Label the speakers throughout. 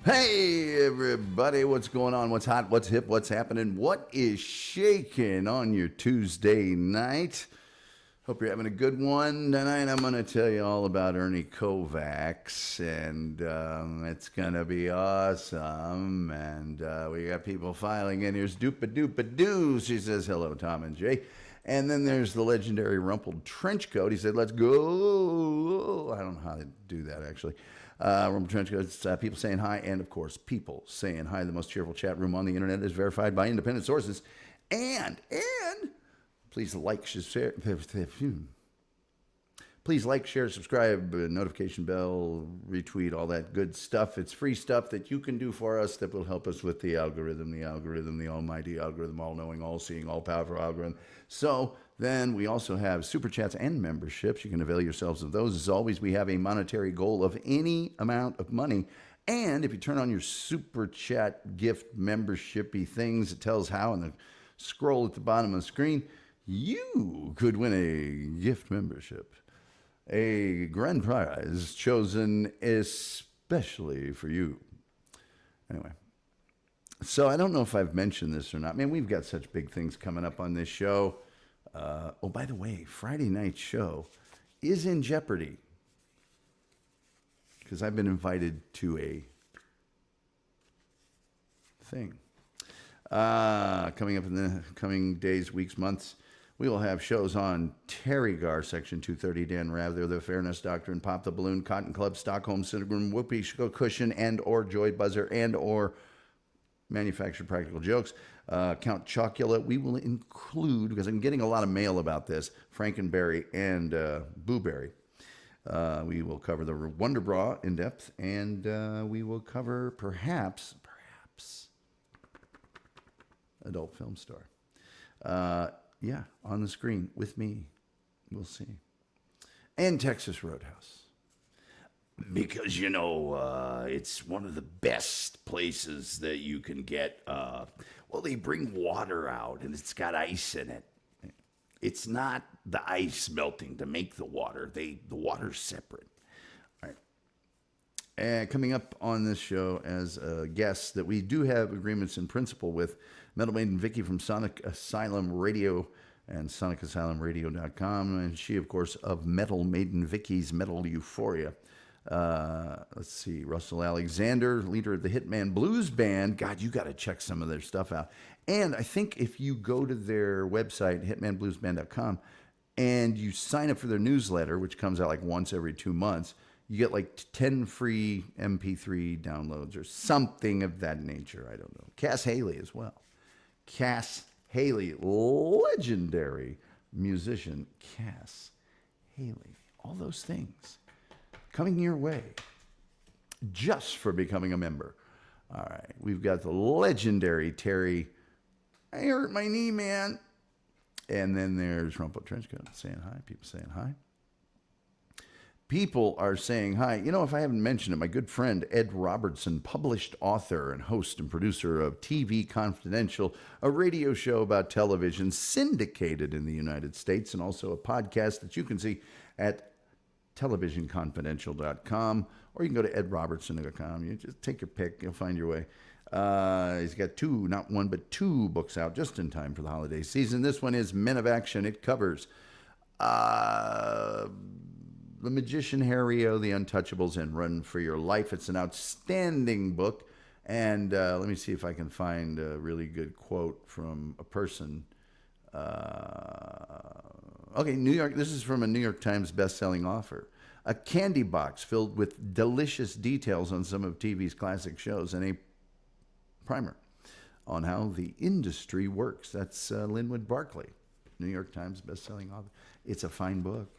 Speaker 1: Hey, everybody, what's going on? What's hot? What's hip? What's happening? What is shaking on your Tuesday night? Hope you're having a good one. Tonight, I'm going to tell you all about Ernie Kovacs, and it's going to be awesome. And we got people filing in. Here's Doopa-Doopa-Doo. She says, hello, Tom and Jay. And then there's the legendary Rumpled Trenchcoat. He said, let's go. I don't know how to do that, actually. Rumpled Trenchcoat, it's people saying hi, and, of course, people saying hi. The most cheerful chat room on the internet is verified by independent sources. And please like, share, subscribe, notification bell, retweet, all that good stuff. It's free stuff that you can do for us that will help us with the algorithm, the almighty algorithm, all-knowing, all-seeing, all-powerful algorithm. So then we also have super chats and memberships. You can avail yourselves of those. As always, we have a monetary goal of any amount of money. And if you turn on your super chat gift membership-y things, it tells how, and the scroll at the bottom of the screen, you could win a gift membership. A grand prize chosen especially for you. Anyway, so I don't know if I've mentioned this or not. Man, we've got such big things coming up on this show. Oh, by the way, Friday night show is in jeopardy because I've been invited to a thing. Coming up in the coming days, weeks, months, we will have shows on Terry Gar, Section 230, Dan Rather, The Fairness Doctrine, Pop the Balloon, Cotton Club, Stockholm Syndrome, Whoopee Cushion, and or Joy Buzzer, and or Manufactured Practical Jokes, Count Chocula. We will include, because I'm getting a lot of mail about this, Frankenberry and Booberry. We will cover the Wonder Bra in depth, and we will cover perhaps Adult Film Star. Yeah, on the screen with me. We'll see. And Texas Roadhouse. Because, it's one of the best places that you can get. Well, they bring water out, and it's got ice in it. It's not the ice melting to make the water. The water's separate. All right. And coming up on this show as a guest that we do have agreements in principle with, Metal Maiden Vicky from Sonic Asylum Radio and SonicAsylumRadio.com. And she, of course, of Metal Maiden Vicky's Metal Euphoria. Let's see, Russell Alexander, leader of the Hitman Blues Band. God, you got to check some of their stuff out. And I think if you go to their website, hitmanbluesband.com, and you sign up for their newsletter, which comes out like once every 2 months, you get like 10 free MP3 downloads or something of that nature. I don't know. Cass Haley as well. Cass Haley, legendary musician, Cass Haley. All those things coming your way just for becoming a member. All right, we've got the legendary Terry. I hurt my knee, man. And then there's Rumpled Trenchcoat saying hi. People saying hi. People are saying hi. If I haven't mentioned it, my good friend Ed Robertson, published author and host and producer of TV Confidential, a radio show about television syndicated in the United States, and also a podcast that you can see at televisionconfidential.com, or you can go to edrobertson.com. You just take your pick. You'll find your way. He's got not one, but two books out just in time for the holiday season. This one is Men of Action. It covers The Magician Harry-O, The Untouchables, and Run for Your Life. It's an outstanding book. And let me see if I can find a really good quote from a person. Okay, New York. This is from a New York Times best-selling author. A candy box filled with delicious details on some of TV's classic shows, and a primer on how the industry works. That's Linwood Barclay, New York Times best-selling author. It's a fine book.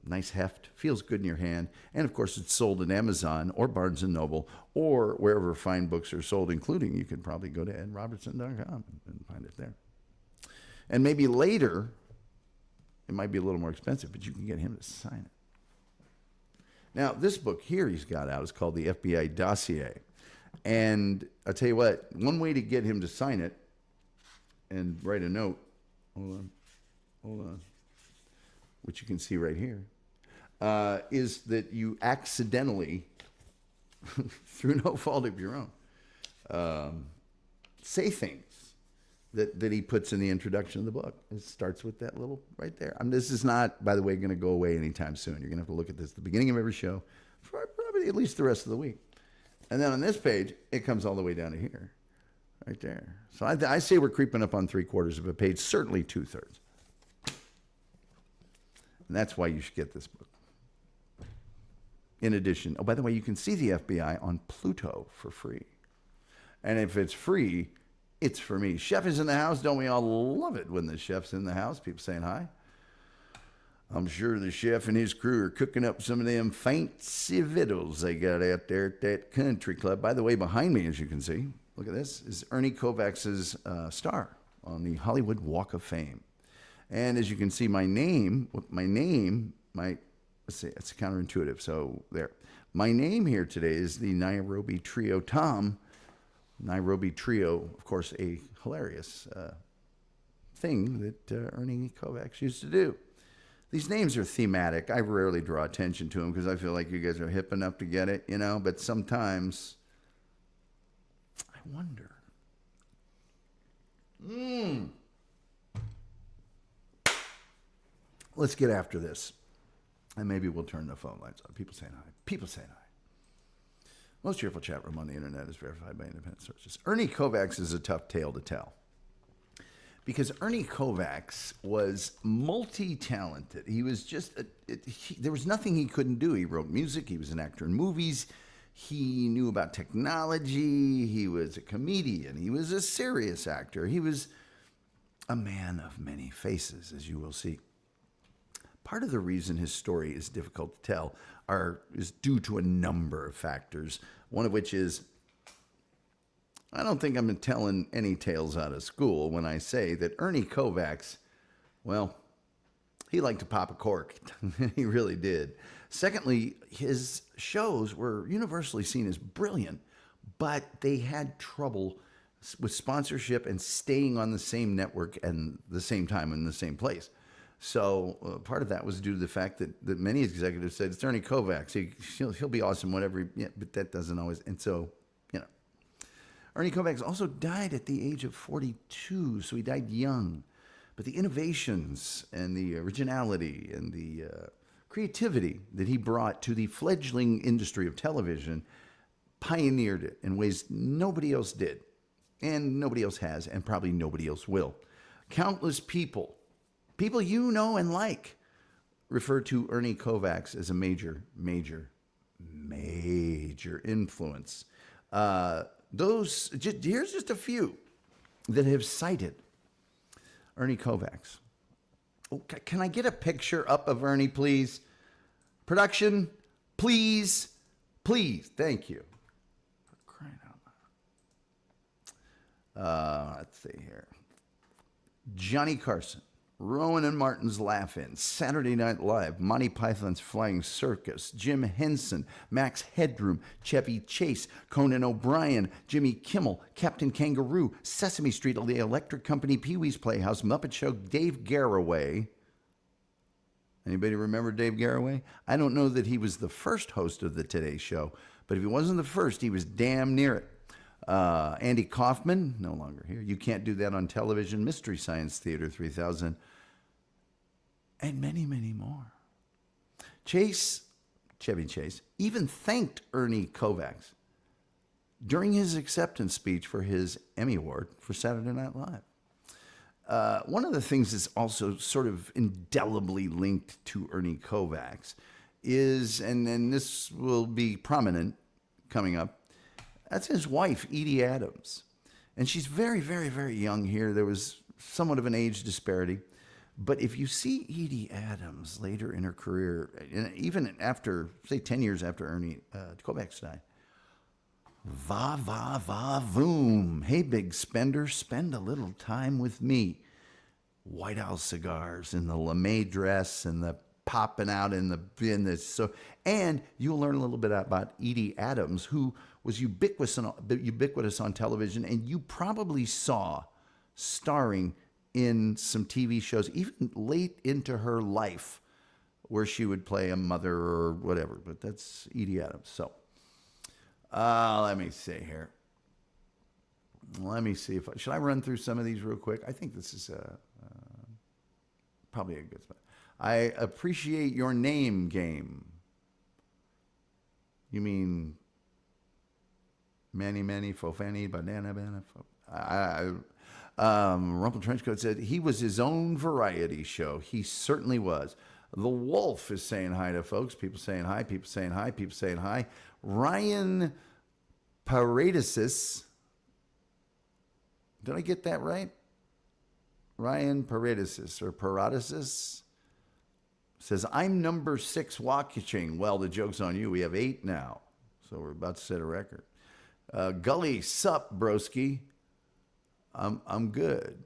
Speaker 1: Nice heft, feels good in your hand. And, of course, it's sold at Amazon or Barnes & Noble or wherever fine books are sold, including you could probably go to edrobertson.com and find it there. And maybe later, it might be a little more expensive, but you can get him to sign it. Now, this book here he's got out is called The FBI Dossier. And I'll tell you what, one way to get him to sign it and write a note, hold on, which you can see right here, is that you accidentally through no fault of your own, say things that he puts in the introduction of the book. It starts with that little right there. This is not, by the way, going to go away anytime soon. You're going to have to look at this at the beginning of every show for probably at least the rest of the week. And then on this page, it comes all the way down to here, right there. So I say we're creeping up on 3/4 of a page, certainly 2/3. And that's why you should get this book. In addition, oh, by the way, you can see the FBI on Pluto for free. And if it's free, it's for me. Chef is in the house. Don't we all love it when the chef's in the house? People saying hi. I'm sure the chef and his crew are cooking up some of them fancy victuals they got out there at that country club. By the way, behind me, as you can see, look at this, is Ernie Kovacs' star on the Hollywood Walk of Fame. And as you can see, my name, let's see, it's counterintuitive. So there. My name here today is the Nairobi Trio. Nairobi Trio, of course, a hilarious thing that Ernie Kovacs used to do. These names are thematic. I rarely draw attention to them because I feel like you guys are hip enough to get it, but sometimes I wonder. Let's get after this. And maybe we'll turn the phone lines on. People saying hi. Most cheerful chat room on the internet is verified by independent sources. Ernie Kovacs is a tough tale to tell because Ernie Kovacs was multi-talented. He was just, there was nothing he couldn't do. He wrote music. He was an actor in movies. He knew about technology. He was a comedian. He was a serious actor. He was a man of many faces, as you will see. Part of the reason his story is difficult to tell is due to a number of factors, one of which is I don't think I'm telling any tales out of school when I say that Ernie Kovacs, well, he liked to pop a cork. He really did. Secondly, his shows were universally seen as brilliant, but they had trouble with sponsorship and staying on the same network and the same time in the same place. So part of that was due to the fact that many executives said, it's Ernie Kovacs. He'll be awesome, whatever. Yeah, but that doesn't always. And so, Ernie Kovacs also died at the age of 42. So he died young. But the innovations and the originality and the creativity that he brought to the fledgling industry of television pioneered it in ways nobody else did. And nobody else has, and probably nobody else will. Countless people you know and like, refer to Ernie Kovacs as a major influence. Here's just a few that have cited Ernie Kovacs. Oh, can I get a picture up of Ernie, please? Production, please. Thank you. For crying out loud. Let's see here. Johnny Carson. Rowan and Martin's Laugh-In, Saturday Night Live, Monty Python's Flying Circus, Jim Henson, Max Headroom, Chevy Chase, Conan O'Brien, Jimmy Kimmel, Captain Kangaroo, Sesame Street, The Electric Company, Pee-wee's Playhouse, Muppet Show, Dave Garroway. Anybody remember Dave Garroway? I don't know that he was the first host of the Today Show, but if he wasn't the first, he was damn near it. Andy Kaufman, no longer here. You Can't Do That on Television, Mystery Science Theater 3000, and many, many more. Chevy Chase, even thanked Ernie Kovacs during his acceptance speech for his Emmy Award for Saturday Night Live. One of the things that's also sort of indelibly linked to Ernie Kovacs is, and this will be prominent coming up, that's his wife, Edie Adams. And she's very, very, very young here. There was somewhat of an age disparity. But if you see Edie Adams later in her career, even after, say, 10 years after Ernie Kovacs died, va, va, va, voom. Hey, big spender, spend a little time with me. White House cigars and the Lemme dress and the popping out in the so, and you'll learn a little bit about Edie Adams, who was ubiquitous on television, and you probably saw starring in some TV shows, even late into her life, where she would play a mother or whatever. But that's Edie Adams. So Let me see here. Let me see if should I run through some of these real quick? I think this is probably a good spot. I appreciate your name game. You mean Manny, Fofani, Banana, Rumple Trenchcoat said he was his own variety show. He certainly was. The Wolf is saying hi to folks. People saying hi. People saying hi. People saying hi. Ryan Paredesis. Did I get that right? Ryan Paredesis or Paradesis says, I'm number 6 watching. Well, the joke's on you. We have 8 now. So we're about to set a record. Gully, sup, broski. I'm good.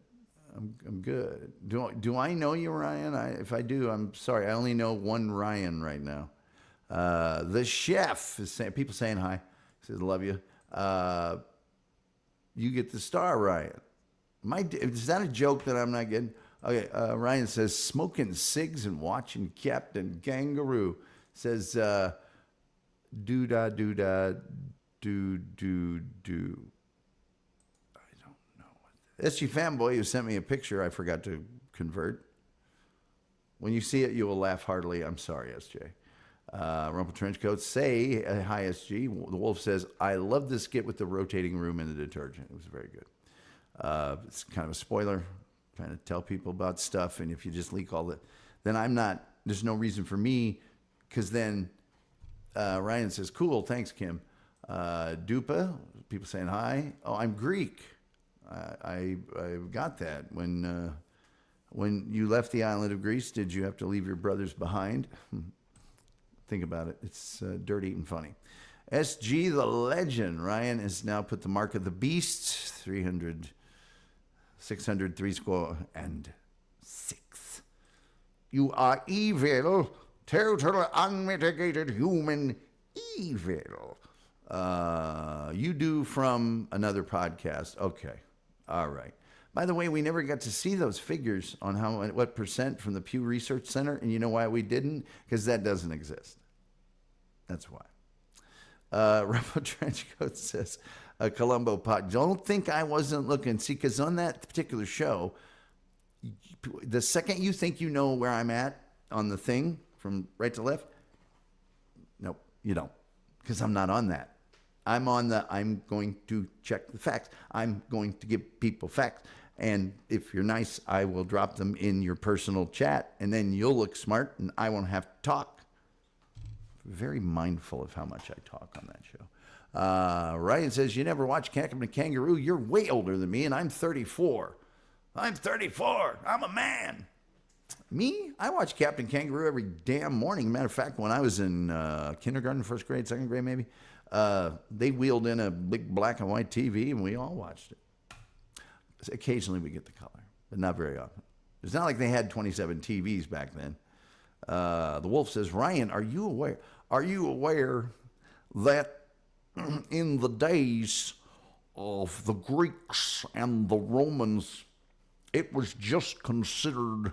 Speaker 1: I'm good. Do I know you, Ryan? If I do, I'm sorry. I only know one Ryan right now. The chef is saying, people saying hi. He says, love you. You get the star, Ryan. Is that a joke that I'm not getting? Okay, Ryan says, smoking cigs and watching Captain Kangaroo. Says, doo-da, doo-da, do. I don't know. SG Fanboy who sent me a picture I forgot to convert. When you see it, you will laugh heartily. I'm sorry, SJ. Rumple Trenchcoat, say hi, SG. The Wolf says, I love this skit with the rotating room and the detergent. It was very good. It's kind of a spoiler, trying to tell people about stuff. And if you just leak all that, then there's no reason for me, because then Ryan says, cool, thanks, Kim. Dupa, people saying hi. Oh, I'm Greek. I got that. When you left the island of Greece, did you have to leave your brothers behind? Think about it. It's dirty and funny. SG the Legend. Ryan has now put the mark of the beast. 300, 600, 3 score, and 6. You are evil. Total unmitigated human evil. You do from another podcast. Okay. All right. By the way, we never got to see those figures on what percent from the Pew Research Center. And you know why we didn't? Because that doesn't exist. That's why. Rumble Trenchcoat says, Columbo Pot, don't think I wasn't looking. See, because on that particular show, the second you think you know where I'm at on the thing from right to left, nope, you don't. Because I'm not on that. I'm going to check the facts. I'm going to give people facts. And if you're nice, I will drop them in your personal chat, and then you'll look smart, and I won't have to talk. Very mindful of how much I talk on that show. Ryan says, you never watched Captain Kangaroo? You're way older than me, and I'm 34. I'm 34. I'm a man. Me? I watch Captain Kangaroo every damn morning. Matter of fact, when I was in kindergarten, first grade, second grade maybe, they wheeled in a big black and white TV, and we all watched it. Occasionally we get the color, but not very often. It's not like they had 27 TVs back then. The Wolf says, Ryan, are you aware that in the days of the Greeks and the Romans, it was just considered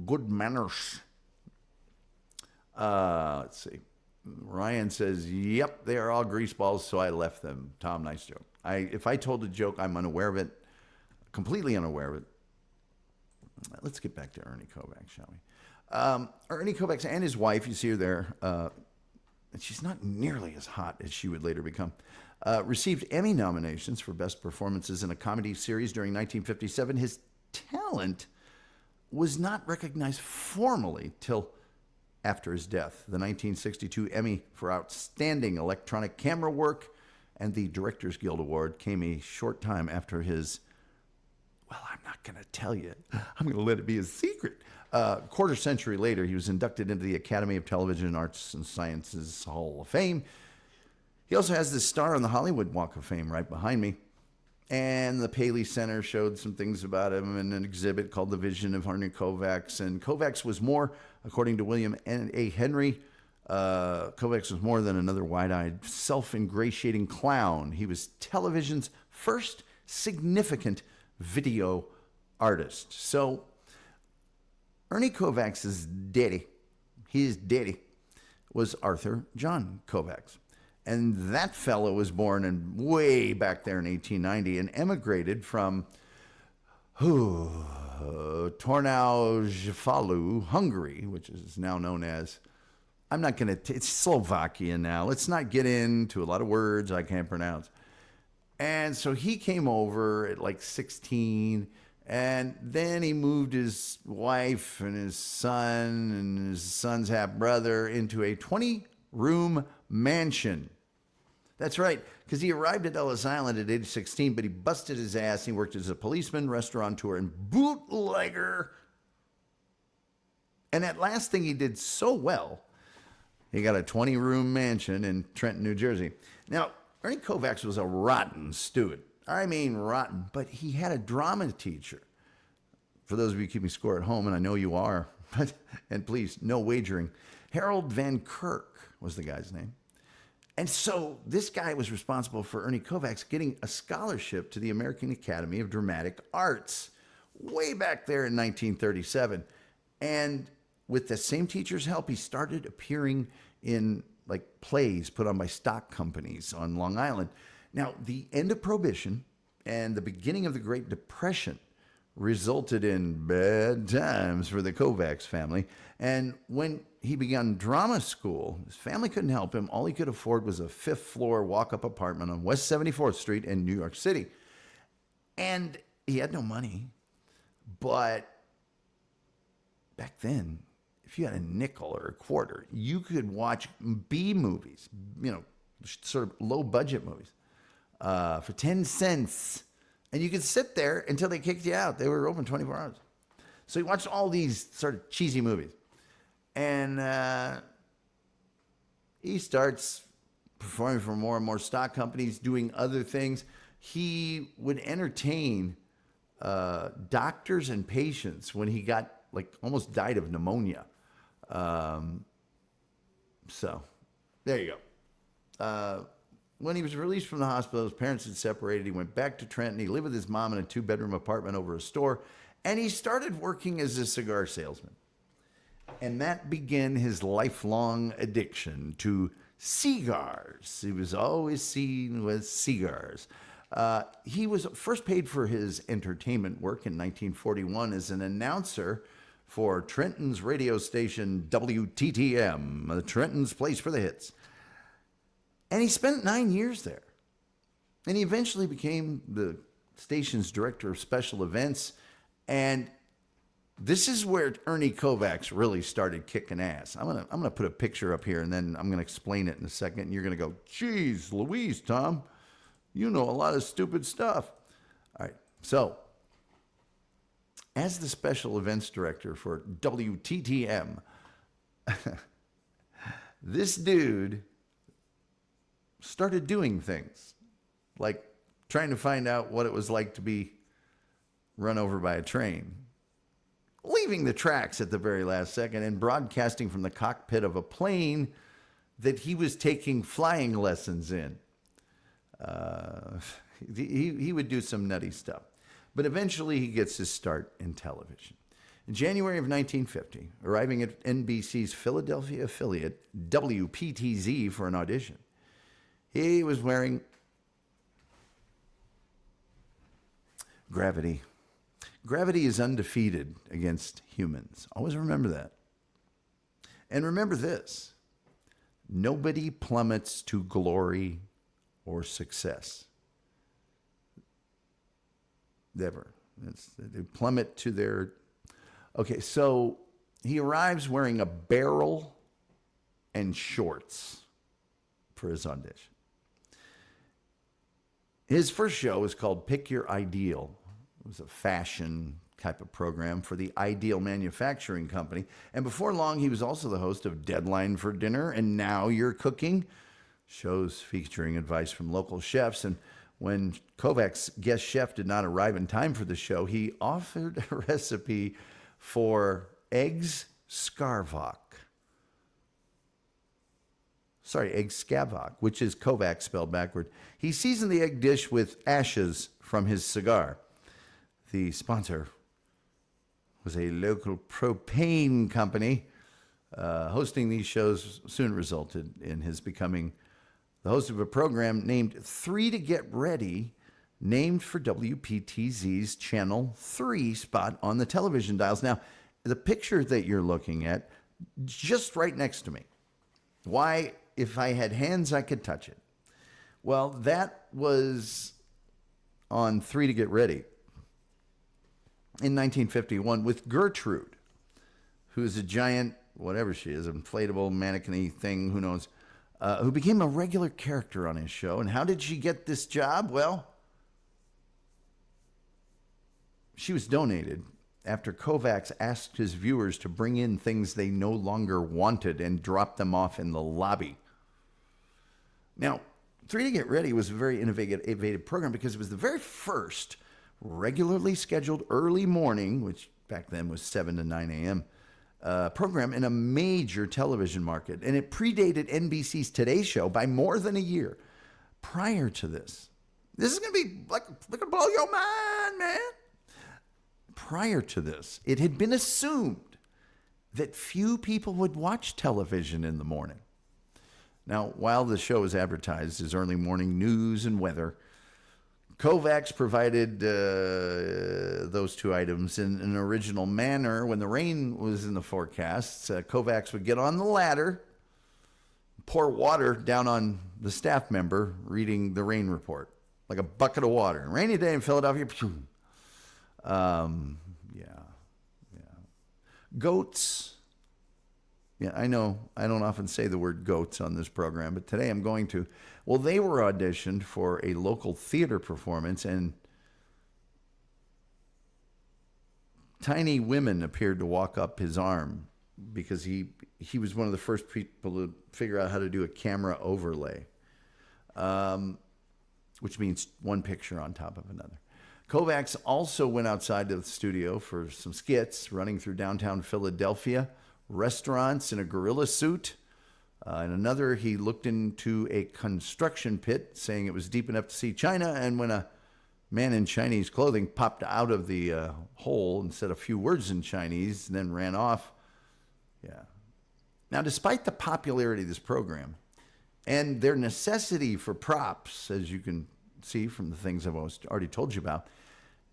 Speaker 1: good manners? Let's see. Ryan says, yep, they are all greaseballs, so I left them. Tom, nice joke. If I told a joke, I'm unaware of it, completely unaware of it. Let's get back to Ernie Kovacs, shall we? Ernie Kovacs and his wife, you see her there, and she's not nearly as hot as she would later become, received Emmy nominations for Best Performances in a Comedy Series during 1957. His talent was not recognized formally till after his death. The 1962 Emmy for Outstanding Electronic Camera Work and the Directors Guild Award came a short time after his, well, I'm not going to tell you. I'm going to let it be a secret. Quarter century later, he was inducted into the Academy of Television Arts and Sciences Hall of Fame. He also has this star on the Hollywood Walk of Fame right behind me. And the Paley Center showed some things about him in an exhibit called The Vision of Ernie Kovacs. And Kovacs was more, according to William A. Henry, Kovacs was more than another wide-eyed, self-ingratiating clown. He was television's first significant video artist. So Ernie Kovacs' daddy, his daddy, was Arthur John Kovacs. And that fellow was born way back there in 1890 and emigrated from Tornau, Hungary, which is now known as, it's Slovakia now. Let's not get into a lot of words I can't pronounce. And so he came over at like 16, and then he moved his wife and his son's half-brother into a 20-room mansion. That's right, because he arrived at Ellis Island at age 16, but he busted his ass. He worked as a policeman, restaurateur, and bootlegger. And that last thing he did so well, he got a 20-room mansion in Trenton, New Jersey. Now, Ernie Kovacs was a rotten student. I mean rotten, but he had a drama teacher. For those of you keeping score at home, and I know you are, and please, no wagering, Harold Van Kirk was the guy's name. And so this guy was responsible for Ernie Kovacs getting a scholarship to the American Academy of Dramatic Arts way back there in 1937. And with the same teacher's help, he started appearing in like plays put on by stock companies on Long Island. Now, the end of Prohibition and the beginning of the Great Depression resulted in bad times for the Kovacs family. And when he began drama school, his family couldn't help him. All he could afford was a fifth-floor walk-up apartment on West 74th Street in New York City. And he had no money. But back then, if you had a nickel or a quarter, you could watch B movies, sort of low-budget movies, for 10 cents. And you could sit there until they kicked you out. They were open 24 hours. So he watched all these sort of cheesy movies. And he starts performing for more and more stock companies, doing other things. He would entertain doctors and patients when he got, almost died of pneumonia. So there you go. When he was released from the hospital, his parents had separated. He went back to Trenton. He lived with his mom in a 2-bedroom apartment over a store. And he started working as a cigar salesman. And that began his lifelong addiction to cigars. He was always seen with cigars. He was first paid for his entertainment work in 1941 as an announcer for Trenton's radio station WTTM, Trenton's place for the hits. And he spent 9 years there. And he eventually became the station's director of special events. And this is where Ernie Kovacs really started kicking ass. I'm gonna put a picture up here, and then I'm gonna explain it in a second. And you're gonna go, "Geez, Louise, Tom, you know a lot of stupid stuff." All right. So, as the special events director for WTTM, this dude started doing things like trying to find out what it was like to be run over by a train, leaving the tracks at the very last second, and broadcasting from the cockpit of a plane that he was taking flying lessons in. He would do some nutty stuff. But eventually he gets his start in television. In January of 1950, arriving at NBC's Philadelphia affiliate, WPTZ, for an audition, he was wearing gravity. Gravity is undefeated against humans. Always remember that. And remember this: nobody plummets to glory or success. Never. They plummet to their... Okay, so he arrives wearing a barrel and shorts for his audition. His first show was called Pick Your Ideal. It was a fashion type of program for the Ideal Manufacturing Company. And before long, he was also the host of Deadline for Dinner and Now You're Cooking, shows featuring advice from local chefs. And when Kovacs' guest chef did not arrive in time for the show, he offered a recipe for eggs scavok, which is Kovacs spelled backward. He seasoned the egg dish with ashes from his cigar. The sponsor was a local propane company. Hosting these shows soon resulted in his becoming the host of a program named 3 to Get Ready, named for WPTZ's Channel 3 spot on the television dials. Now, the picture that you're looking at, just right next to me, why, if I had hands, I could touch it. Well, that was on 3 to Get Ready in 1951 with Gertrude, who is a giant, whatever she is, inflatable mannequin-y thing, who knows, who became a regular character on his show. And how did she get this job? Well, she was donated after Kovacs asked his viewers to bring in things they no longer wanted and drop them off in the lobby. Now, 3 to Get Ready was a very innovative program because it was the very first regularly scheduled early morning, which back then was 7 to 9 a.m., program in a major television market. And it predated NBC's Today Show by more than a year. Prior to this is going to be like blow your mind, man. Prior to this, it had been assumed that few people would watch television in the morning. Now, while the show was advertised as early morning news and weather, Kovacs provided those two items in an original manner. When the rain was in the forecasts, Kovacs would get on the ladder, pour water down on the staff member reading the rain report, like a bucket of water. Rainy day in Philadelphia. Goats. Yeah, I know I don't often say the word goats on this program, but today I'm going to. Well, they were auditioned for a local theater performance, and tiny women appeared to walk up his arm because he was one of the first people to figure out how to do a camera overlay, which means one picture on top of another. Kovacs also went outside to the studio for some skits running through downtown Philadelphia, restaurants in a gorilla suit. In another, he looked into a construction pit, saying it was deep enough to see China. And when a man in Chinese clothing popped out of the hole and said a few words in Chinese and then ran off. Yeah. Now, despite the popularity of this program and their necessity for props, as you can see from the things I've already told you about,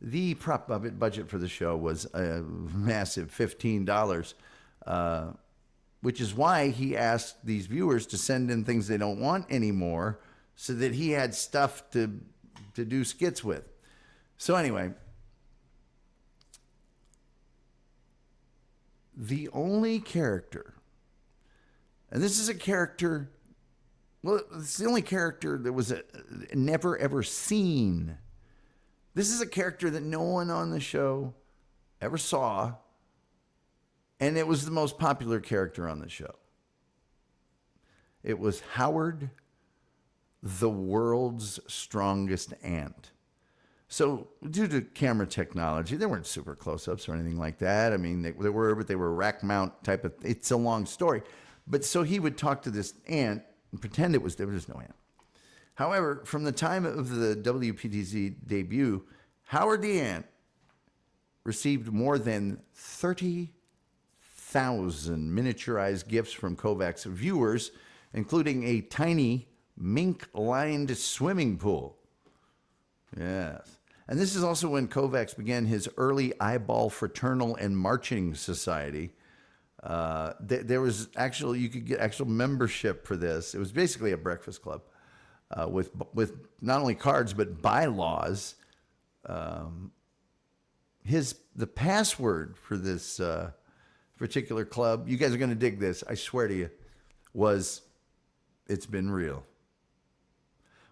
Speaker 1: the prop budget for the show was a massive $15, which is why he asked these viewers to send in things they don't want anymore so that he had stuff to do skits with. So anyway, the only character, and this is a character, well, it's the only character that was never ever seen. This is a character that no one on the show ever saw, and it was the most popular character on the show. It was Howard, the world's strongest ant. So due to camera technology, there weren't super close-ups or anything like that. I mean, they were, but they were rack mount type of, it's a long story. But so he would talk to this ant and pretend there was no ant. However, from the time of the WPTZ debut, Howard the Ant received more than 30,000 miniaturized gifts from Kovacs viewers, including a tiny mink-lined swimming pool. Yes. And this is also when Kovacs began his early eyeball fraternal and marching society. There was actually, you could get actual membership for this. It was basically a breakfast club with not only cards but bylaws. The password for this particular club, you guys are going to dig this, I swear to you, was "It's been real,"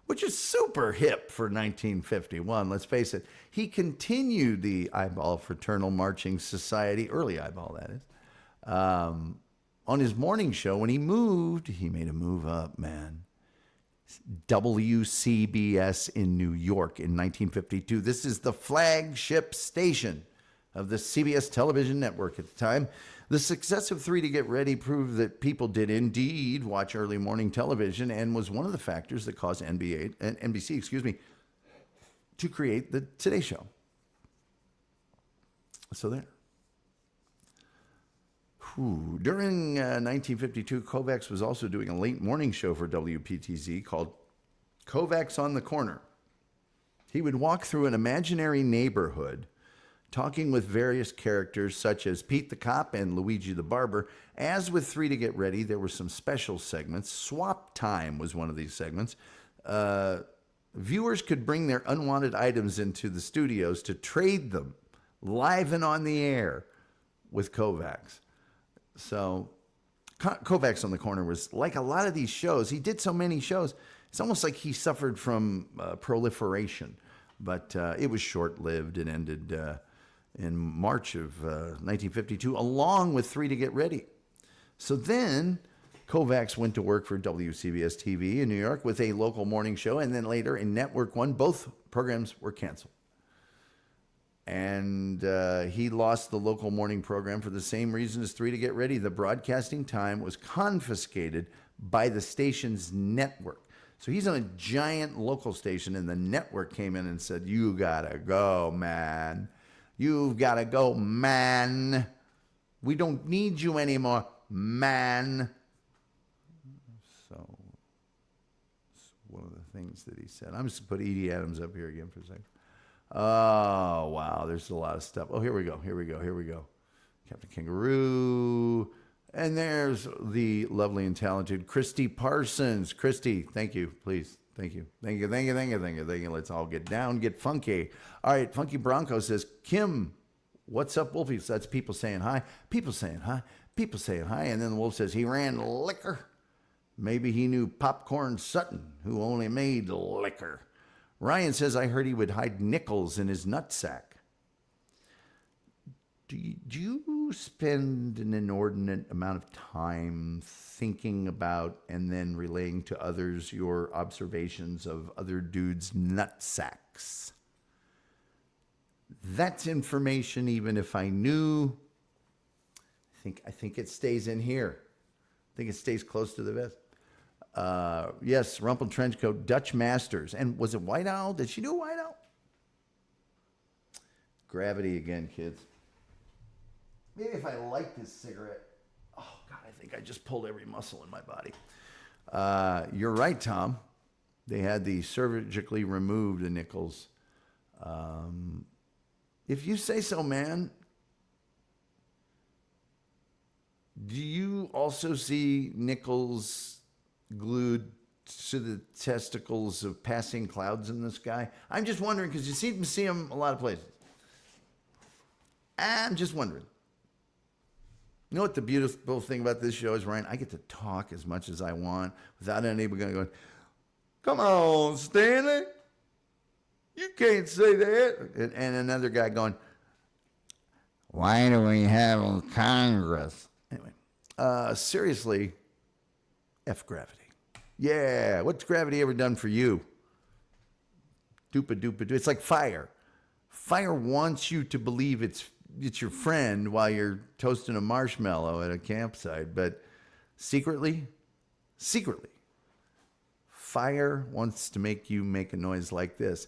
Speaker 1: which is super hip for 1951. Let's face it. He continued the Eyeball Fraternal Marching Society, early Eyeball that is, on his morning show. When he made a move up, man. WCBS in New York in 1952. This is the flagship station of the CBS television network at the time. The success of 3 to Get Ready proved that people did indeed watch early morning television and was one of the factors that caused NBC, to create the Today Show. So there. During 1952, Kovacs was also doing a late morning show for WPTZ called Kovacs on the Corner. He would walk through an imaginary neighborhood, talking with various characters such as Pete the Cop and Luigi the Barber. As with Three to Get Ready, there were some special segments. Swap Time was one of these segments. Viewers could bring their unwanted items into the studios to trade them live and on the air with Kovacs. So Kovacs on the Corner was like a lot of these shows. He did so many shows. It's almost like he suffered from proliferation, but it was short-lived and ended in March of 1952, along with Three to Get Ready. So then Kovacs went to work for WCBS TV in New York with a local morning show, and then later in Network One. Both programs were canceled. And he lost the local morning program for the same reason as Three to Get Ready. The broadcasting time was confiscated by the station's network. So he's on a giant local station, and the network came in and said, "You gotta go, man. You've gotta go, man. We don't need you anymore, man." So it's one of the things that he said. I'm just going to put Edie Adams up here again for a second. Oh, wow. There's a lot of stuff. Oh, here we go. Captain Kangaroo. And there's the lovely and talented Christy Parsons. Christy, thank you, please. Thank you. Let's all get down, get funky. All right, Funky Bronco says, Kim, what's up, Wolfie? So that's people saying hi. People saying hi. And then the wolf says, he ran liquor. Maybe he knew Popcorn Sutton, who only made liquor. Ryan says, I heard he would hide nickels in his nutsack. Do you spend an inordinate amount of time thinking about and then relaying to others your observations of other dudes' nutsacks? That's information even if I knew. I think it stays in here. I think it stays close to the vest. Yes, Rumpled Trenchcoat, Dutch Masters. And was it White Owl? Did she do a White Owl? Gravity again, kids. Maybe if I light this cigarette. Oh, God, I think I just pulled every muscle in my body. You're right, Tom. They had the surgically removed the nickels. If you say so, man. Do you also see nickels glued to the testicles of passing clouds in the sky? I'm just wondering, because you see them a lot of places. I'm just wondering. You know what the beautiful thing about this show is, Ryan? I get to talk as much as I want without anybody going, come on, Stanley. You can't say that. And another guy going, why do we have a Congress? Anyway, seriously, F gravity. Yeah, what's gravity ever done for you? Doopa. It's like fire. Fire wants you to believe it's your friend while you're toasting a marshmallow at a campsite, but secretly, fire wants to make you make a noise like this,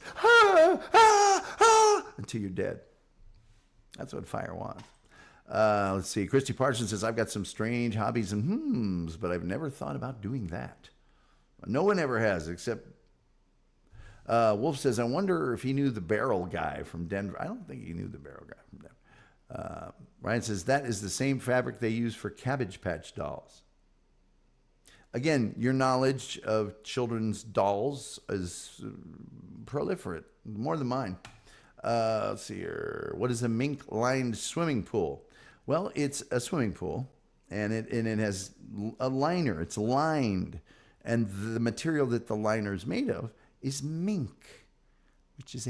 Speaker 1: until you're dead. That's what fire wants. Let's see. Christy Parsons says, I've got some strange hobbies and but I've never thought about doing that. No one ever has, except Wolf says, I wonder if he knew the barrel guy from Denver. I don't think he knew the barrel guy from Denver. Ryan says, that is the same fabric they use for Cabbage Patch dolls. Again, your knowledge of children's dolls is proliferate, more than mine. Let's see here. What is a mink-lined swimming pool? Well, it's a swimming pool, and it has a liner. It's lined, and the material that the liner is made of is mink, which is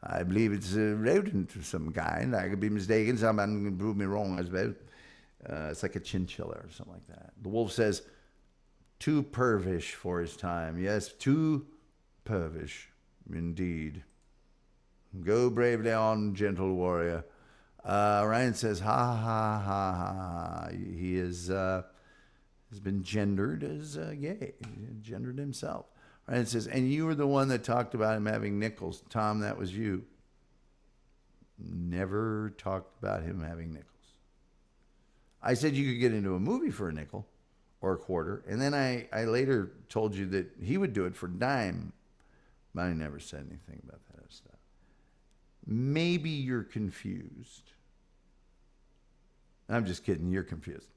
Speaker 1: I believe it's a rodent of some kind. I could be mistaken. Somebody can prove me wrong, I suppose. It's like a chinchilla or something like that. The wolf says, too pervish for his time. Yes, too pervish, indeed. Go bravely on, gentle warrior. Ryan says, ha, ha, ha, ha. He has been gendered as gay. He gendered himself. Ryan says, and you were the one that talked about him having nickels. Tom, that was you. Never talked about him having nickels. I said you could get into a movie for a nickel or a quarter, and then I later told you that he would do it for a dime, but I never said anything about that other stuff. Maybe you're confused. I'm just kidding. You're confused.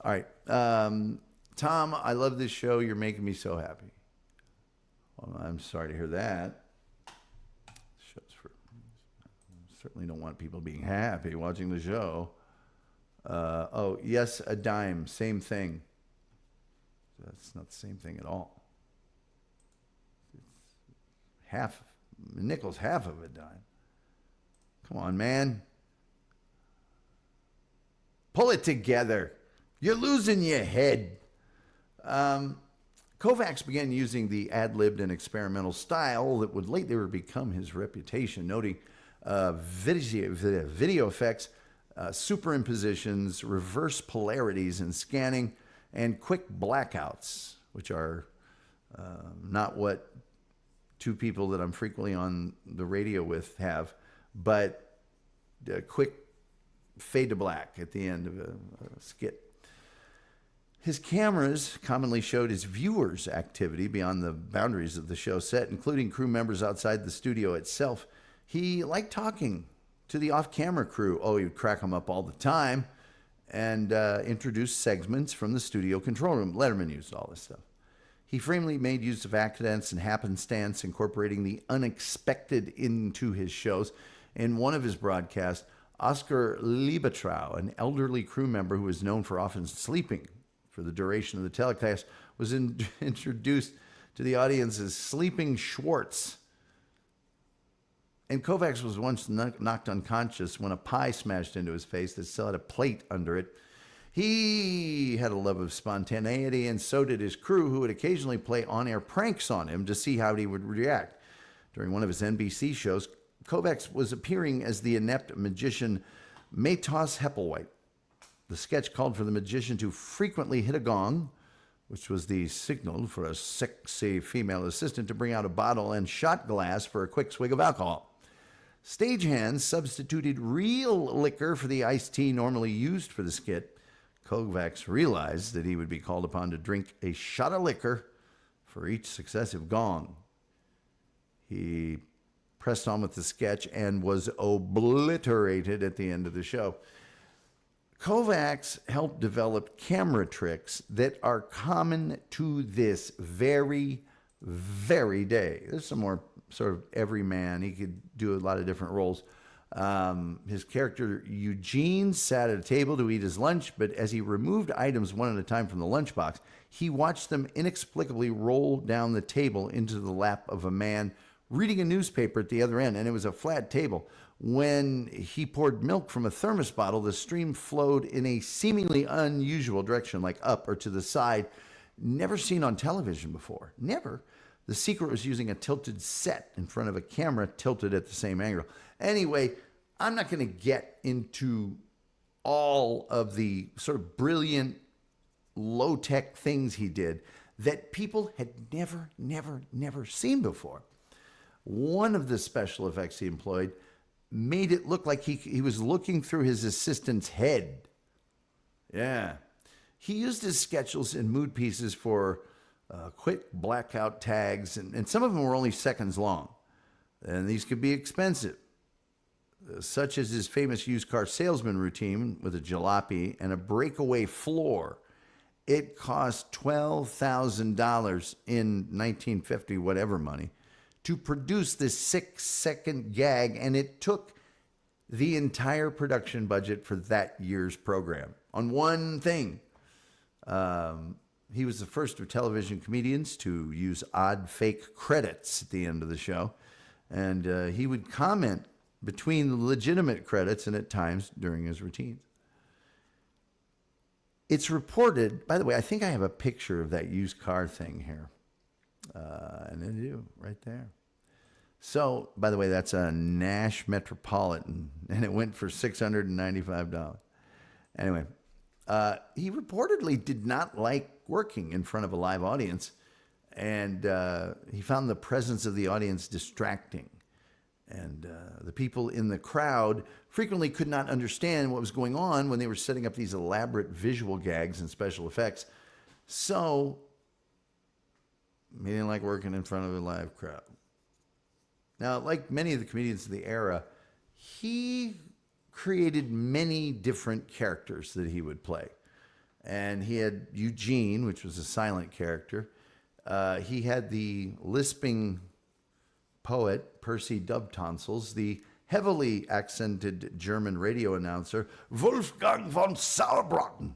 Speaker 1: All right. Tom, I love this show. You're making me so happy. Well, I'm sorry to hear that. Certainly don't want people being happy watching the show. Oh, yes, a dime. Same thing. That's not the same thing at all. It's nickel's half of a dime. Come on, man. Pull it together. You're losing your head. Kovacs began using the ad-libbed and experimental style that would later become his reputation, noting video effects, superimpositions, reverse polarities in scanning, and quick blackouts, which are not what two people that I'm frequently on the radio with have, but a quick fade to black at the end of a skit. His cameras commonly showed his viewers' activity beyond the boundaries of the show set, including crew members outside the studio itself. He liked talking to the off-camera crew. Oh, he would crack them up all the time and introduce segments from the studio control room. Letterman used all this stuff. He frequently made use of accidents and happenstance, incorporating the unexpected into his shows. In one of his broadcasts, Oscar Liebetrau, an elderly crew member who was known for often sleeping for the duration of the telecast, was introduced to the audience as Sleeping Schwartz. And Kovacs was once knocked unconscious when a pie smashed into his face that still had a plate under it. He had a love of spontaneity, and so did his crew, who would occasionally play on-air pranks on him to see how he would react. During one of his NBC shows, Kovacs was appearing as the inept magician Matos Heppelwhite. The sketch called for the magician to frequently hit a gong, which was the signal for a sexy female assistant to bring out a bottle and shot glass for a quick swig of alcohol. Stagehands substituted real liquor for the iced tea normally used for the skit. Kovacs realized that he would be called upon to drink a shot of liquor for each successive gong. He pressed on with the sketch and was obliterated at the end of the show. Kovacs helped develop camera tricks that are common to this very, very day. There's some more sort of everyman. He could do a lot of different roles. His character Eugene sat at a table to eat his lunch, but as he removed items one at a time from the lunchbox, he watched them inexplicably roll down the table into the lap of a man reading a newspaper at the other end, and it was a flat table. When he poured milk from a thermos bottle, the stream flowed in a seemingly unusual direction, like up or to the side, never seen on television before. Never. The secret was using a tilted set in front of a camera tilted at the same angle. Anyway, I'm not going to get into all of the sort of brilliant, low-tech things he did that people had never seen before. One of the special effects he employed made it look like he was looking through his assistant's head. Yeah. He used his sketches and mood pieces for quick blackout tags, and some of them were only seconds long. And these could be expensive, such as his famous used car salesman routine with a jalopy and a breakaway floor. It cost $12,000 in 1950 whatever money to produce this 6-second gag, and it took the entire production budget for that year's program on one thing. He was the first of television comedians to use odd fake credits at the end of the show, and he would comment between the legitimate credits and at times during his routines. It's reported, by the way, I think I have a picture of that used car thing here. And I do, right there. So, by the way, that's a Nash Metropolitan, and it went for $695. Anyway, he reportedly did not like working in front of a live audience, and he found the presence of the audience distracting. And the people in the crowd frequently could not understand what was going on when they were setting up these elaborate visual gags and special effects. So, he didn't like working in front of a live crowd. Now, like many of the comedians of the era, he created many different characters that he would play. And he had Eugene, which was a silent character. He had the lisping poet, Percy Dubtonsils, the heavily accented German radio announcer, Wolfgang von Sauerbraten,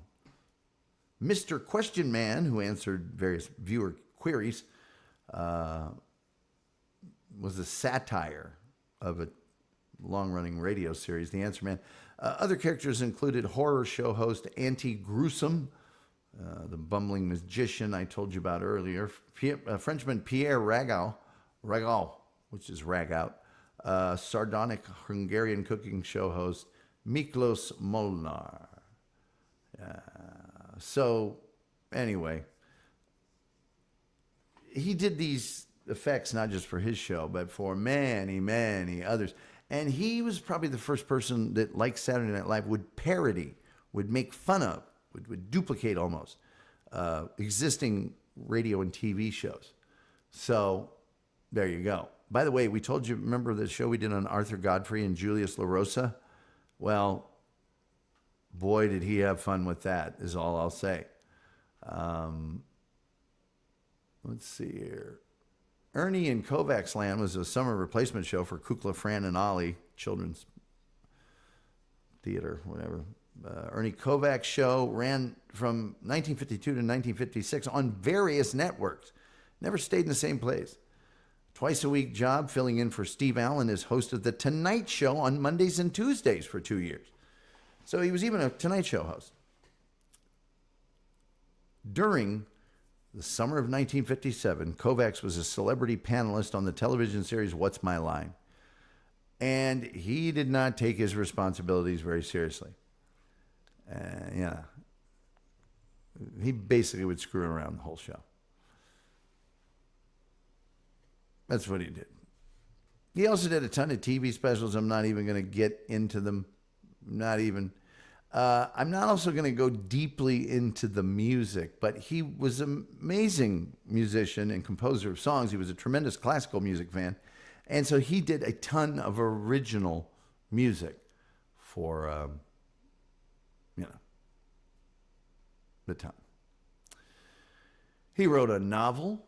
Speaker 1: Mr. Question Man, who answered various viewer queries, was a satire of a long-running radio series, The Answer Man. Other characters included horror show host Auntie Gruesome, the bumbling magician I told you about earlier, Frenchman Pierre Ragal, which is Ragout, sardonic Hungarian cooking show host Miklos Molnar. So, anyway, he did these effects not just for his show, but for many, many others. And he was probably the first person that, like Saturday Night Live, would parody, would make fun of, would duplicate almost existing radio and TV shows. So, there you go. By the way, we told you, remember the show we did on Arthur Godfrey and Julius LaRosa? Well, boy, did he have fun with that, is all I'll say. Let's see here. Ernie in Kovacs Land was a summer replacement show for Kukla, Fran, and Ollie, children's theater, whatever. Ernie Kovacs show ran from 1952 to 1956 on various networks. Never stayed in the same place. Twice a week job filling in for Steve Allen as host of The Tonight Show on Mondays and Tuesdays for 2 years. So he was even a Tonight Show host. During the summer of 1957, Kovacs was a celebrity panelist on the television series What's My Line? And he did not take his responsibilities very seriously. He basically would screw around the whole show. That's what he did. He also did a ton of TV specials. I'm not even going to get into them. Not even. I'm not also going to go deeply into the music, but he was an amazing musician and composer of songs. He was a tremendous classical music fan. And so he did a ton of original music for, the time. He wrote a novel.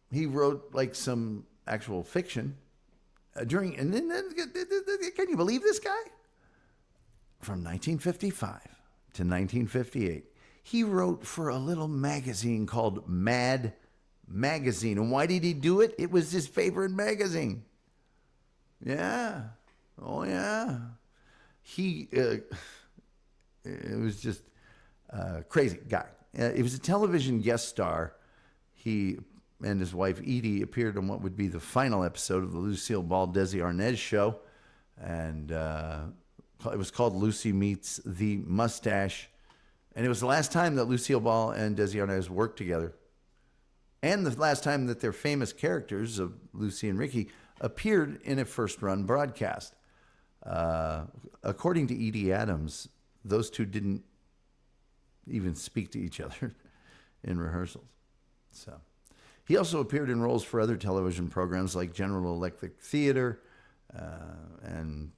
Speaker 1: He wrote like some actual fiction can you believe this guy? From 1955 to 1958, he wrote for a little magazine called Mad Magazine. And why did he do it? It was his favorite magazine. Yeah. Oh, yeah. It was just a crazy guy. He was a television guest star. He and his wife, Edie, appeared on what would be the final episode of the Lucille Ball, Desi Arnaz show. And it was called Lucy Meets the Mustache. And it was the last time that Lucille Ball and Desi Arnaz worked together. And the last time that their famous characters of Lucy and Ricky appeared in a first-run broadcast. According to Edie Adams, those two didn't even speak to each other in rehearsals. So he also appeared in roles for other television programs like General Electric Theater, and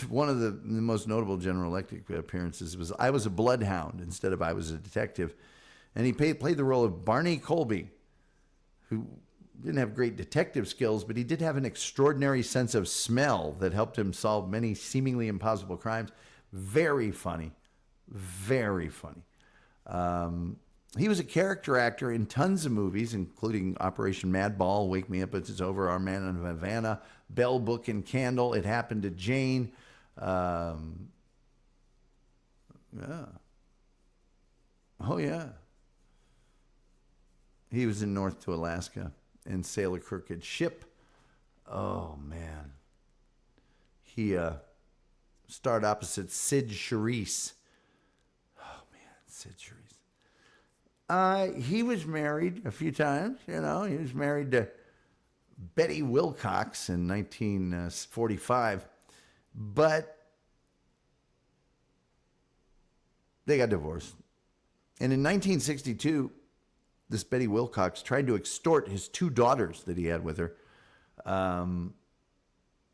Speaker 1: one of the most notable General Electric appearances was I Was a Bloodhound instead of I Was a Detective. And he played the role of Barney Colby, who didn't have great detective skills, but he did have an extraordinary sense of smell that helped him solve many seemingly impossible crimes. Very funny. Very funny. He was a character actor in tons of movies, including Operation Madball, Wake Me Up If It's Over, Our Man in Havana, Bell, Book, and Candle, It Happened to Jane. Yeah. Oh, yeah. He was in North to Alaska and Sail a Crooked Ship. Oh, man. He starred opposite Sid Charisse. Oh, man, Sid Charisse. He was married a few times, He was married to Betty Wilcox in 1945, but they got divorced. And in 1962, this Betty Wilcox tried to extort his two daughters that he had with her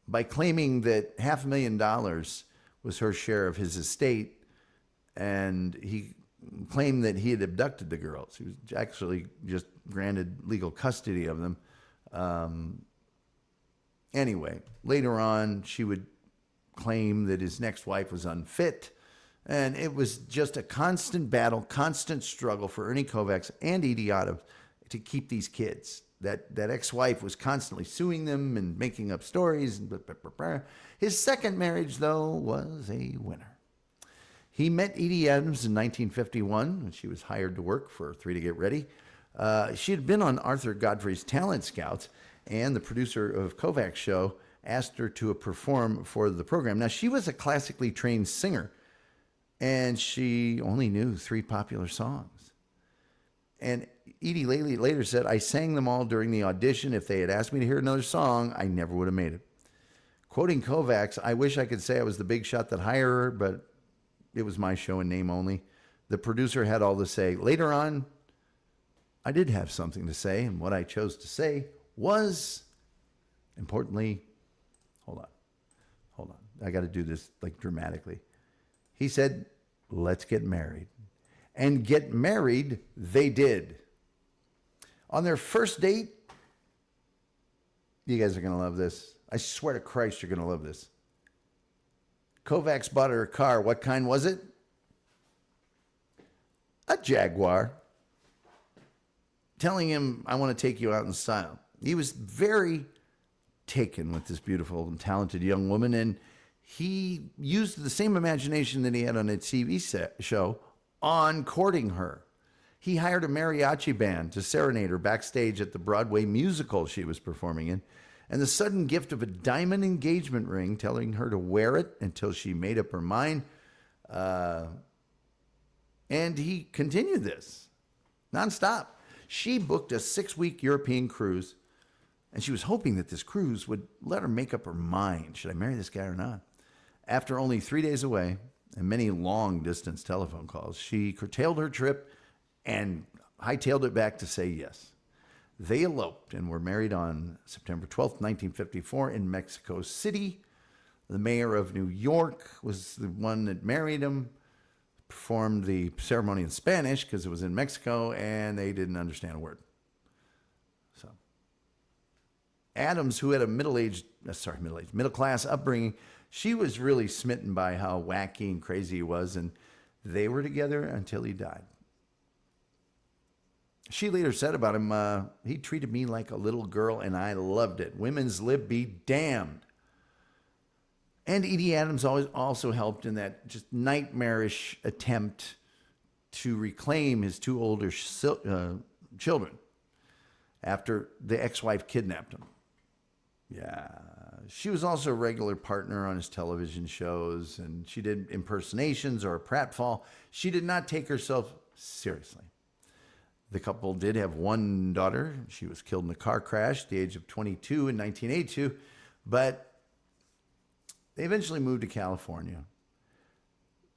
Speaker 1: by claiming that $500,000 was her share of his estate, and he claimed that he had abducted the girls. He was actually just granted legal custody of them. Anyway, later on, she would claim that his next wife was unfit, and it was just a constant battle, constant struggle for Ernie Kovacs and Edie to keep these kids. That ex-wife was constantly suing them and making up stories. His second marriage, though, was a winner. He met Edie Adams in 1951 when she was hired to work for Three to Get Ready. She had been on Arthur Godfrey's Talent Scouts, and the producer of Kovacs' show asked her to perform for the program. Now, she was a classically trained singer, and she only knew 3 popular songs. And Edie later said, "I sang them all during the audition. If they had asked me to hear another song, I never would have made it." Quoting Kovacs, "I wish I could say I was the big shot that hired her, but it was my show in name only." The producer had all to say. Later on, I did have something to say, and what I chose to say was, importantly, hold on. I got to do this like dramatically. He said, "Let's get married." And get married they did. On their first date, you guys are going to love this. I swear to Christ, you're going to love this. Kovacs bought her a car. What kind was it? A Jaguar. Telling him, "I want to take you out in style." He was very taken with this beautiful and talented young woman, and he used the same imagination that he had on a TV show on courting her. He hired a mariachi band to serenade her backstage at the Broadway musical she was performing in, and the sudden gift of a diamond engagement ring, telling her to wear it until she made up her mind. And he continued this nonstop. She booked a 6-week European cruise, and she was hoping that this cruise would let her make up her mind. Should I marry this guy or not? After only 3 days away and many long-distance telephone calls, she curtailed her trip and hightailed it back to say yes. They eloped and were married on September 12th, 1954 in Mexico City. The mayor of New York was the one that married him, performed the ceremony in Spanish because it was in Mexico, and they didn't understand a word. So Adams, who had a middle-class upbringing, she was really smitten by how wacky and crazy he was, and they were together until he died. She later said about him, "He treated me like a little girl, and I loved it. Women's lib be damned." And Edie Adams also helped in that just nightmarish attempt to reclaim his 2 older children after the ex-wife kidnapped him. Yeah. She was also a regular partner on his television shows, and she did impersonations or a pratfall. She did not take herself seriously. The couple did have 1 daughter. She was killed in a car crash at the age of 22 in 1982, but they eventually moved to California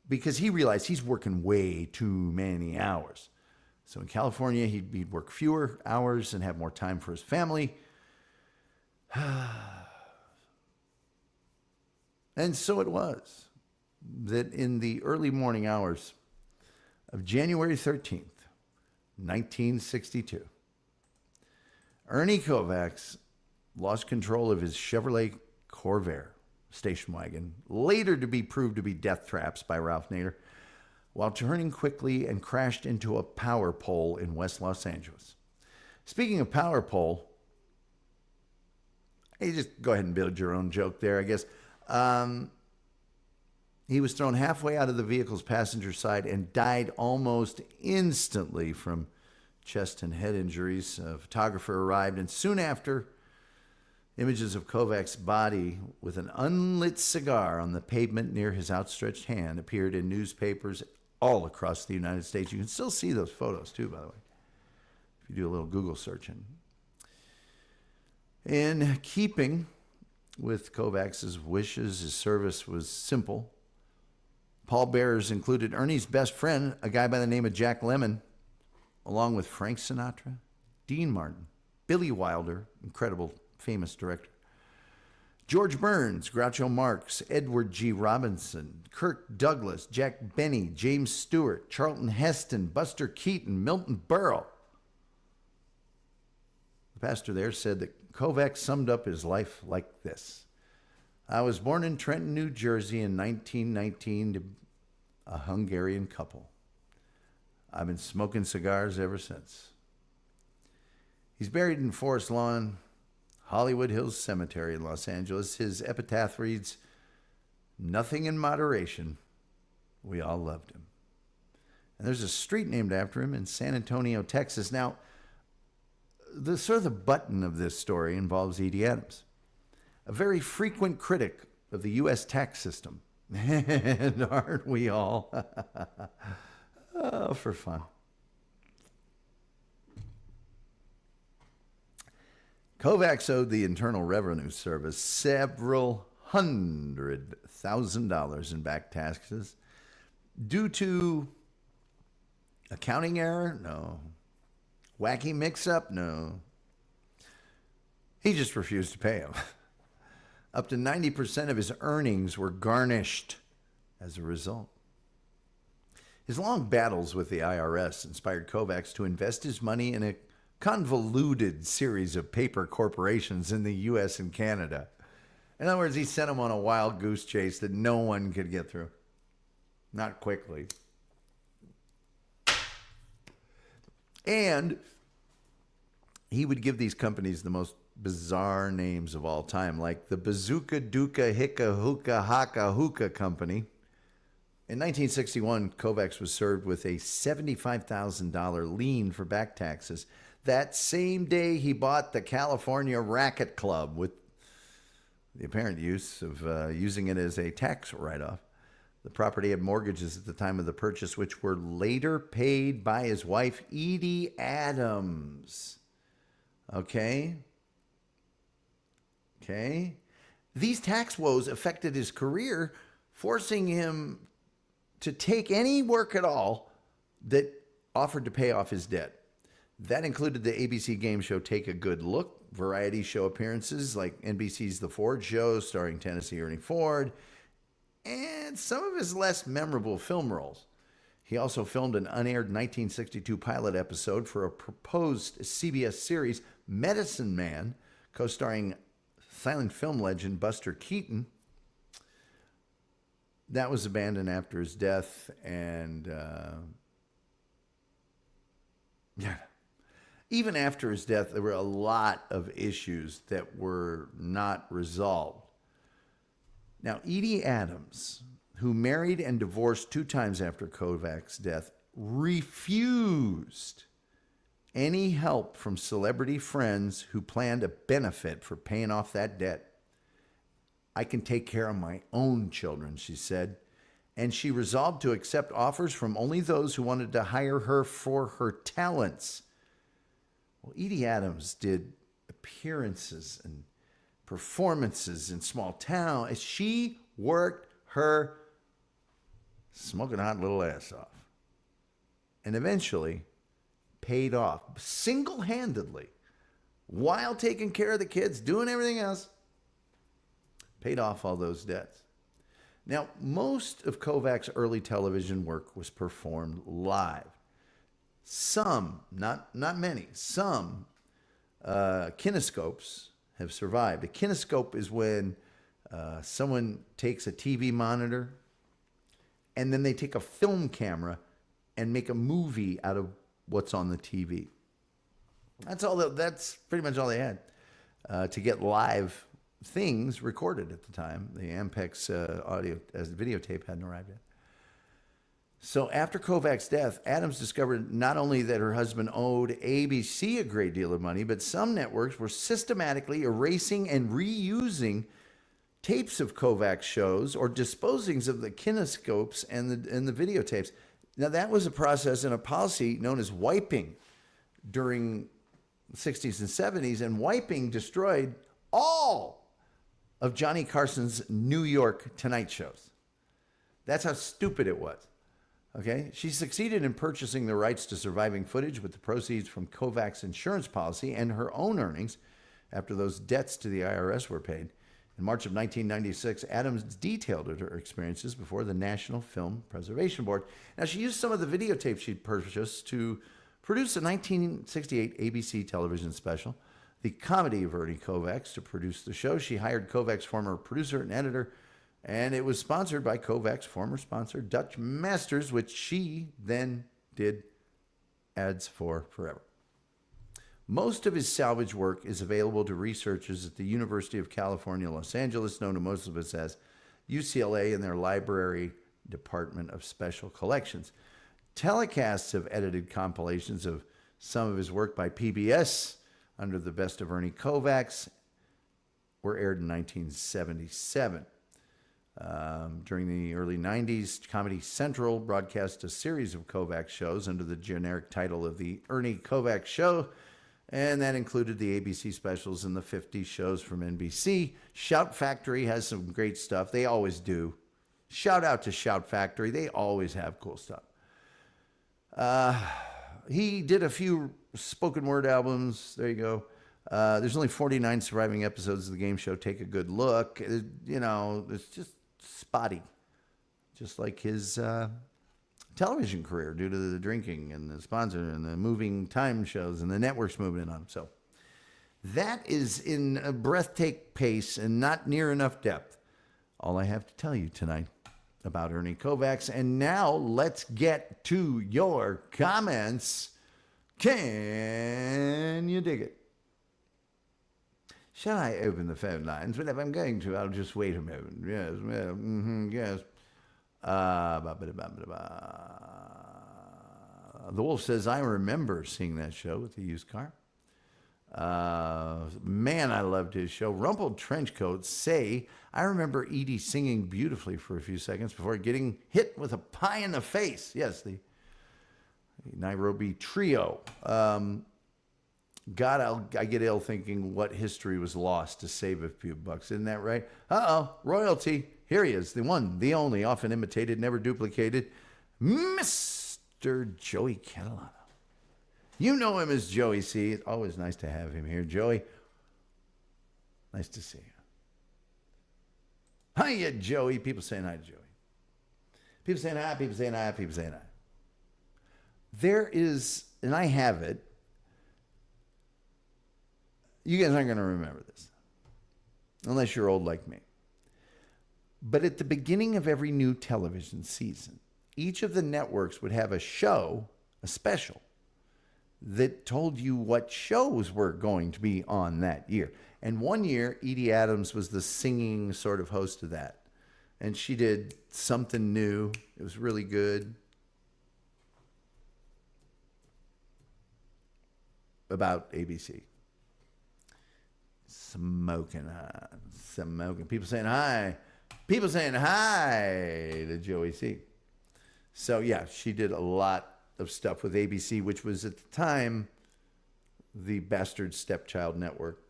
Speaker 1: because he realized he's working way too many hours. So in California, he'd work fewer hours and have more time for his family. And so it was that in the early morning hours of January 13th, 1962, Ernie Kovacs lost control of his Chevrolet Corvair station wagon, later to be proved to be death traps by Ralph Nader, while turning quickly and crashed into a power pole in West Los Angeles. Speaking of power pole, you just go ahead and build your own joke there, I guess. He was thrown halfway out of the vehicle's passenger side and died almost instantly from chest and head injuries. A photographer arrived, and soon after, images of Kovacs' body with an unlit cigar on the pavement near his outstretched hand appeared in newspapers all across the United States. You can still see those photos, too, by the way, if you do a little Google searching. In keeping with Kovacs' wishes, his service was simple. Pallbearers included Ernie's best friend, a guy by the name of Jack Lemmon, along with Frank Sinatra, Dean Martin, Billy Wilder, incredible, famous director, George Burns, Groucho Marx, Edward G. Robinson, Kirk Douglas, Jack Benny, James Stewart, Charlton Heston, Buster Keaton, Milton Berle. The pastor there said that Kovacs summed up his life like this. I was born in Trenton, New Jersey in 1919 to a Hungarian couple. I've been smoking cigars ever since. He's buried in Forest Lawn, Hollywood Hills Cemetery in Los Angeles. His epitaph reads, "Nothing in moderation. We all loved him." And there's a street named after him in San Antonio, Texas. Now, the sort of the button of this story involves Edie Adams, a very frequent critic of the U.S. tax system. And aren't we all? Oh, for fun. Kovacs owed the Internal Revenue Service several $100,000 in back taxes due to accounting error? No. Wacky mix-up? No. He just refused to pay him. Up to 90% of his earnings were garnished as a result. His long battles with the IRS inspired Kovacs to invest his money in a convoluted series of paper corporations in the U.S. and Canada. In other words, he sent them on a wild goose chase that no one could get through. Not quickly. And he would give these companies the most bizarre names of all time, like the Bazooka Duka Hicka Hookah Haka Hookah Company. In 1961, Kovacs was served with a $75,000 lien for back taxes. That same day, he bought the California Racket Club with the apparent use of using it as a tax write-off. The property had mortgages at the time of the purchase, which were later paid by his wife, Edie Adams. Okay? These tax woes affected his career, forcing him to take any work at all that offered to pay off his debt. That included the ABC game show Take a Good Look, variety show appearances like NBC's The Ford Show starring Tennessee Ernie Ford, and some of his less memorable film roles. He also filmed an unaired 1962 pilot episode for a proposed CBS series, Medicine Man, co-starring silent film legend Buster Keaton. That was abandoned after his death, and even after his death, there were a lot of issues that were not resolved. Now, Edie Adams, who married and divorced 2 times after Kovacs' death, refused any help from celebrity friends who planned a benefit for paying off that debt. I can take care of my own children, she said, and she resolved to accept offers from only those who wanted to hire her for her talents. Well, Edie Adams did appearances and performances in small town as she worked her smoking hot little ass off, and eventually paid off single-handedly while taking care of the kids, doing everything else, paid off all those debts. Now, most of Kovacs' early television work was performed live. Some, not many, some kinescopes have survived. A kinescope is when someone takes a TV monitor and then they take a film camera and make a movie out of what's on the TV. That's pretty much all they had to get live things recorded at the time. The Ampex audio as the videotape hadn't arrived yet. So after Kovacs' death, Adams discovered not only that her husband owed ABC a great deal of money, but some networks were systematically erasing and reusing tapes of Kovacs' shows or disposing of the kinescopes and the videotapes. Now, that was a process and a policy known as wiping during 60s and 70s and destroyed all of Johnny Carson's New York Tonight shows. That's how stupid it was. Okay? She succeeded in purchasing the rights to surviving footage with the proceeds from Kovacs' insurance policy and her own earnings after those debts to the IRS were paid. In March of 1996, Adams detailed her experiences before the National Film Preservation Board. Now, she used some of the videotapes she'd purchased to produce a 1968 ABC television special, The Comedy of Ernie Kovacs, to produce the show. She hired Kovacs' former producer and editor, and it was sponsored by Kovacs' former sponsor, Dutch Masters, which she then did ads for forever. Most of his salvage work is available to researchers at the University of California, Los Angeles, known to most of us as UCLA, in their Library Department of Special Collections. Telecasts of edited compilations of some of his work by PBS under the Best of Ernie Kovacs were aired in 1977. During the early 90s, Comedy Central broadcast a series of Kovacs shows under the generic title of The Ernie Kovacs Show, and that included the ABC specials and the 50 shows from NBC. Shout Factory has some great stuff. They always do. Shout out to Shout Factory. They always have cool stuff. He did a few spoken word albums. There you go. There's only 49 surviving episodes of the game show. Take a good look. It's just spotty. Just like his television career due to the drinking and the sponsor and the moving time shows and the networks moving in on him. So that is in a breathtaking pace and not near enough depth. All I have to tell you tonight about Ernie Kovacs. And now let's get to your comments. Can you dig it? Shall I open the phone lines? Well, if I'm going to, I'll just wait a moment. Yes, well, yes. The Wolf says, I remember seeing that show with the used car. Man, I loved his show. Rumpled Trenchcoats say, I remember Edie singing beautifully for a few seconds before getting hit with a pie in the face. Yes, the Nairobi Trio. God, I get ill thinking what history was lost to save a few bucks. Isn't that right? Royalty. Here he is, the one, the only, often imitated, never duplicated, Mr. Joey Catalano. You know him as Joey C. It's always nice to have him here. Joey, nice to see you. Hiya, Joey. People saying hi to Joey. People saying hi, people saying hi, people saying hi. There is, and I have it, you guys aren't going to remember this, unless you're old like me. But at the beginning of every new television season, each of the networks would have a show, a special, that told you what shows were going to be on that year. And one year, Edie Adams was the singing sort of host of that. And she did something new. It was really good. About ABC. Smoking hot. Smoking. People saying hi. People saying hi to Joey C. So, yeah, she did a lot of stuff with ABC, which was at the time the bastard stepchild network.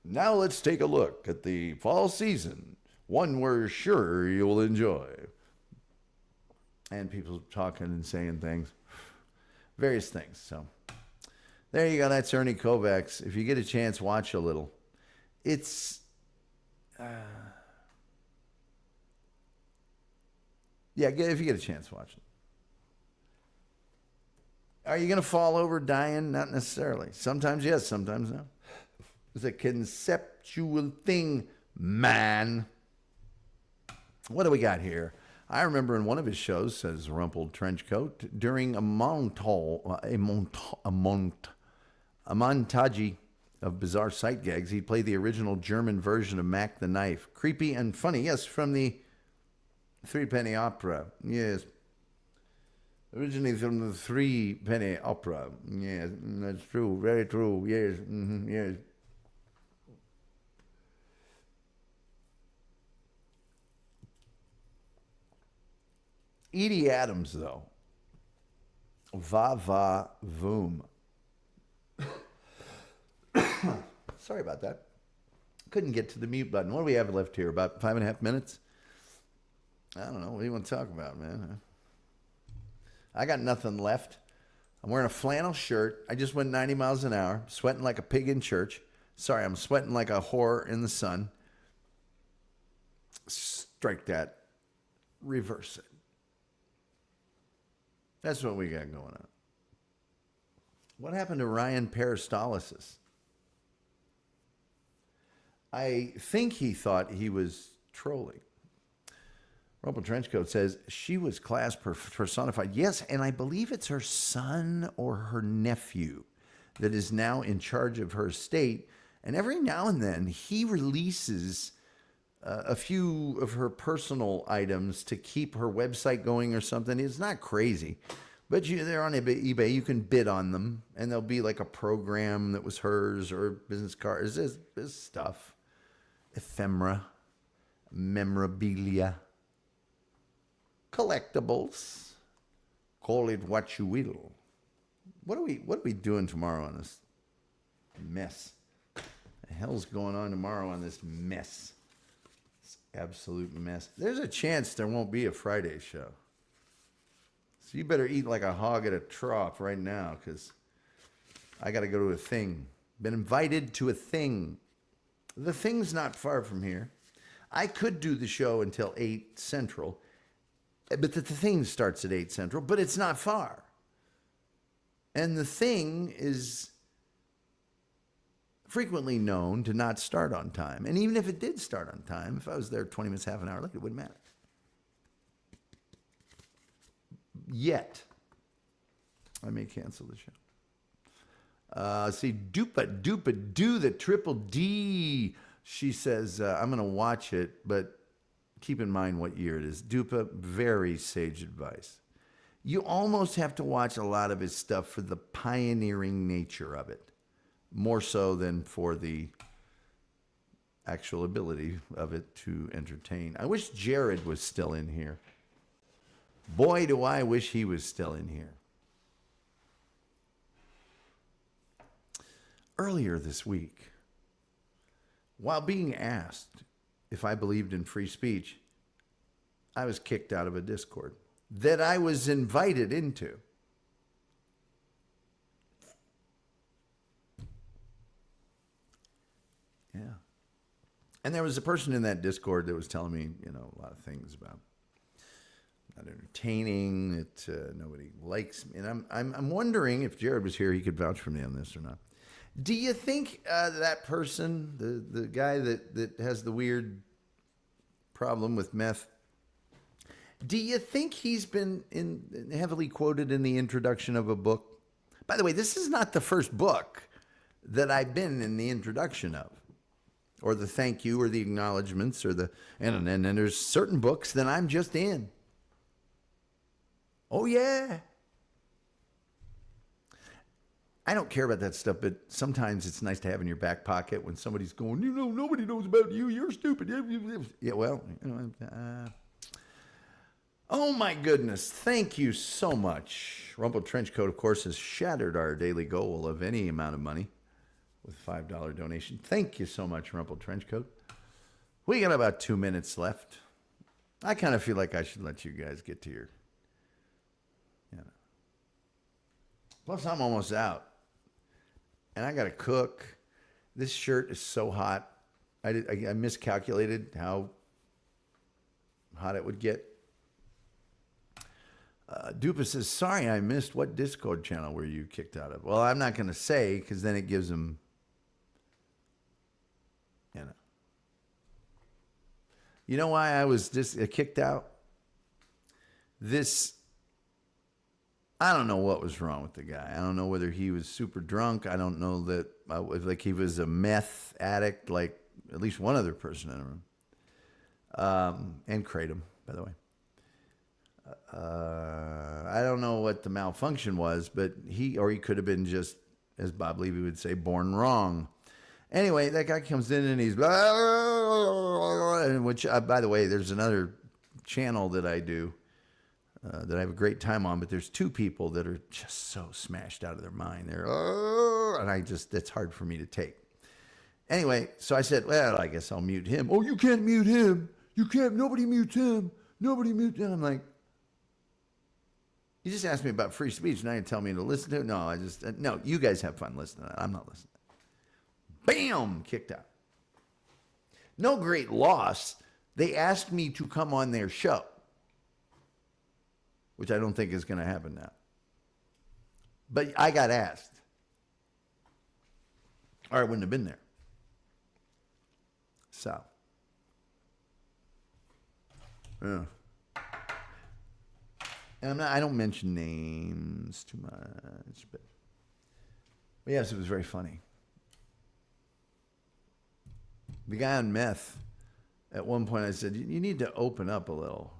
Speaker 1: Now let's take a look at the fall season, one we're sure you'll enjoy. And people talking and saying things, various things. So there you go. That's Ernie Kovacs. If you get a chance, watch a little. It's, yeah, if you get a chance, watch it. Are you going to fall over dying? Not necessarily. Sometimes yes, sometimes no. It's a conceptual thing, man. What do we got here? I remember in one of his shows, says Rumpled Trenchcoat, during a montage of bizarre sight gags, he played the original German version of Mac the Knife. Creepy and funny. Yes, from the Threepenny Opera. Yes. Originally from the Threepenny Opera. Yes, that's true. Very true. Yes. Mm-hmm. Yes. Edie Adams, though, Va va voom. Sorry about that. Couldn't get to the mute button. What do we have left here? About 5.5 minutes? I don't know. What do you want to talk about, man? I got nothing left. I'm wearing a flannel shirt. I just went 90 miles an hour, sweating like a pig in church. Sorry, I'm sweating like a whore in the sun. Strike that. Reverse it. That's what we got going on. What happened to Ryan Peristalsis? I think he thought he was trolling. Rumple Trenchcoat says she was class personified. Yes, and I believe it's her son or her nephew that is now in charge of her estate. And every now and then he releases a few of her personal items to keep her website going or something. It's not crazy, but they're on eBay. You can bid on them, and there'll be like a program that was hers or business cards. This stuff, ephemera, memorabilia, collectibles. Call it what you will. What are we doing tomorrow on this mess? The hell's going on tomorrow on this mess? Absolute mess. There's a chance there won't be a Friday show. So you better eat like a hog at a trough right now, because I got to go to a thing. Been invited to a thing. The thing's not far from here. I could do the show until 8 Central, but the thing starts at 8 Central, but it's not far. And the thing is frequently known to not start on time. And even if it did start on time, if I was there 20 minutes, half an hour late, it wouldn't matter. Yet, I may cancel the show. See, Dupa, do the triple D. She says, I'm going to watch it, but keep in mind what year it is. Dupa, very sage advice. You almost have to watch a lot of his stuff for the pioneering nature of it. More so than for the actual ability of it to entertain. I wish Jared was still in here. Boy, do I wish he was still in here. Earlier this week, while being asked if I believed in free speech, I was kicked out of a Discord that I was invited into. Yeah. And there was a person in that Discord that was telling me, a lot of things about not entertaining, that nobody likes me. And I'm wondering if Jared was here, he could vouch for me on this or not. Do you think that person, the guy that has the weird problem with meth, do you think he's been heavily quoted in the introduction of a book? By the way, this is not the first book that I've been in the introduction of, or the thank you, or the acknowledgments, or and there's certain books that I'm just in. Oh yeah. I don't care about that stuff, but sometimes it's nice to have in your back pocket when somebody's going, nobody knows about you. You're stupid. Yeah, well, oh my goodness. Thank you so much. Rumple Trenchcoat, of course, has shattered our daily goal of any amount of money with a $5 donation. Thank you so much, Rumple Trenchcoat. We got about 2 minutes left. I kind of feel like I should let you guys get to your, Plus, I'm almost out. And I got to cook. This shirt is so hot. I miscalculated how hot it would get. Dupa says, sorry, I missed. What Discord channel were you kicked out of? Well, I'm not going to say, because then it gives them, You know why I was just kicked out? I don't know what was wrong with the guy. I don't know whether he was super drunk. I don't know that, like he was a meth addict, like at least one other person in the room. And Kratom, by the way. I don't know what the malfunction was, but he could have been just, as Bob Levy would say, born wrong. Anyway, that guy comes in and he's, which, by the way, there's another channel that I do that I have a great time on, but there's two people that are just so smashed out of their mind. They're, oh, and that's hard for me to take. Anyway, so I said, well, I guess I'll mute him. Oh, you can't mute him. You can't, nobody mutes him. Nobody mutes him. I'm like, you just asked me about free speech. Now you're telling me to listen to it? No, no, you guys have fun listening to that. I'm not listening. Bam, kicked out. No great loss. They asked me to come on their show, which I don't think is going to happen now. But I got asked, or I wouldn't have been there. So, yeah. And I don't mention names too much, but yes, it was very funny. The guy on meth, at one point I said, you need to open up a little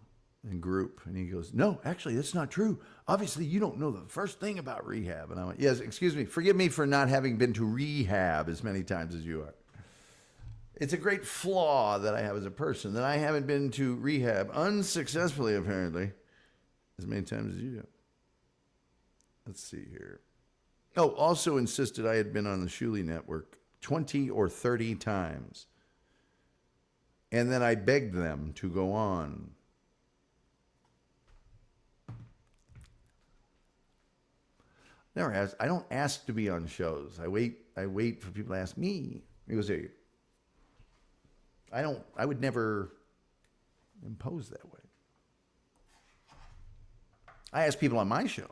Speaker 1: and group. And he goes, no, actually, that's not true. Obviously, you don't know the first thing about rehab. And I went, yes, excuse me. Forgive me for not having been to rehab as many times as you are. It's a great flaw that I have as a person, that I haven't been to rehab unsuccessfully, apparently, as many times as you do. Let's see here. Oh, also insisted I had been on the Shuley Network 20 or 30 times. And then I begged them to go on. Never asked. I don't ask to be on shows. I wait for people to ask me. He goes, hey, I would never impose that way. I ask people on my show.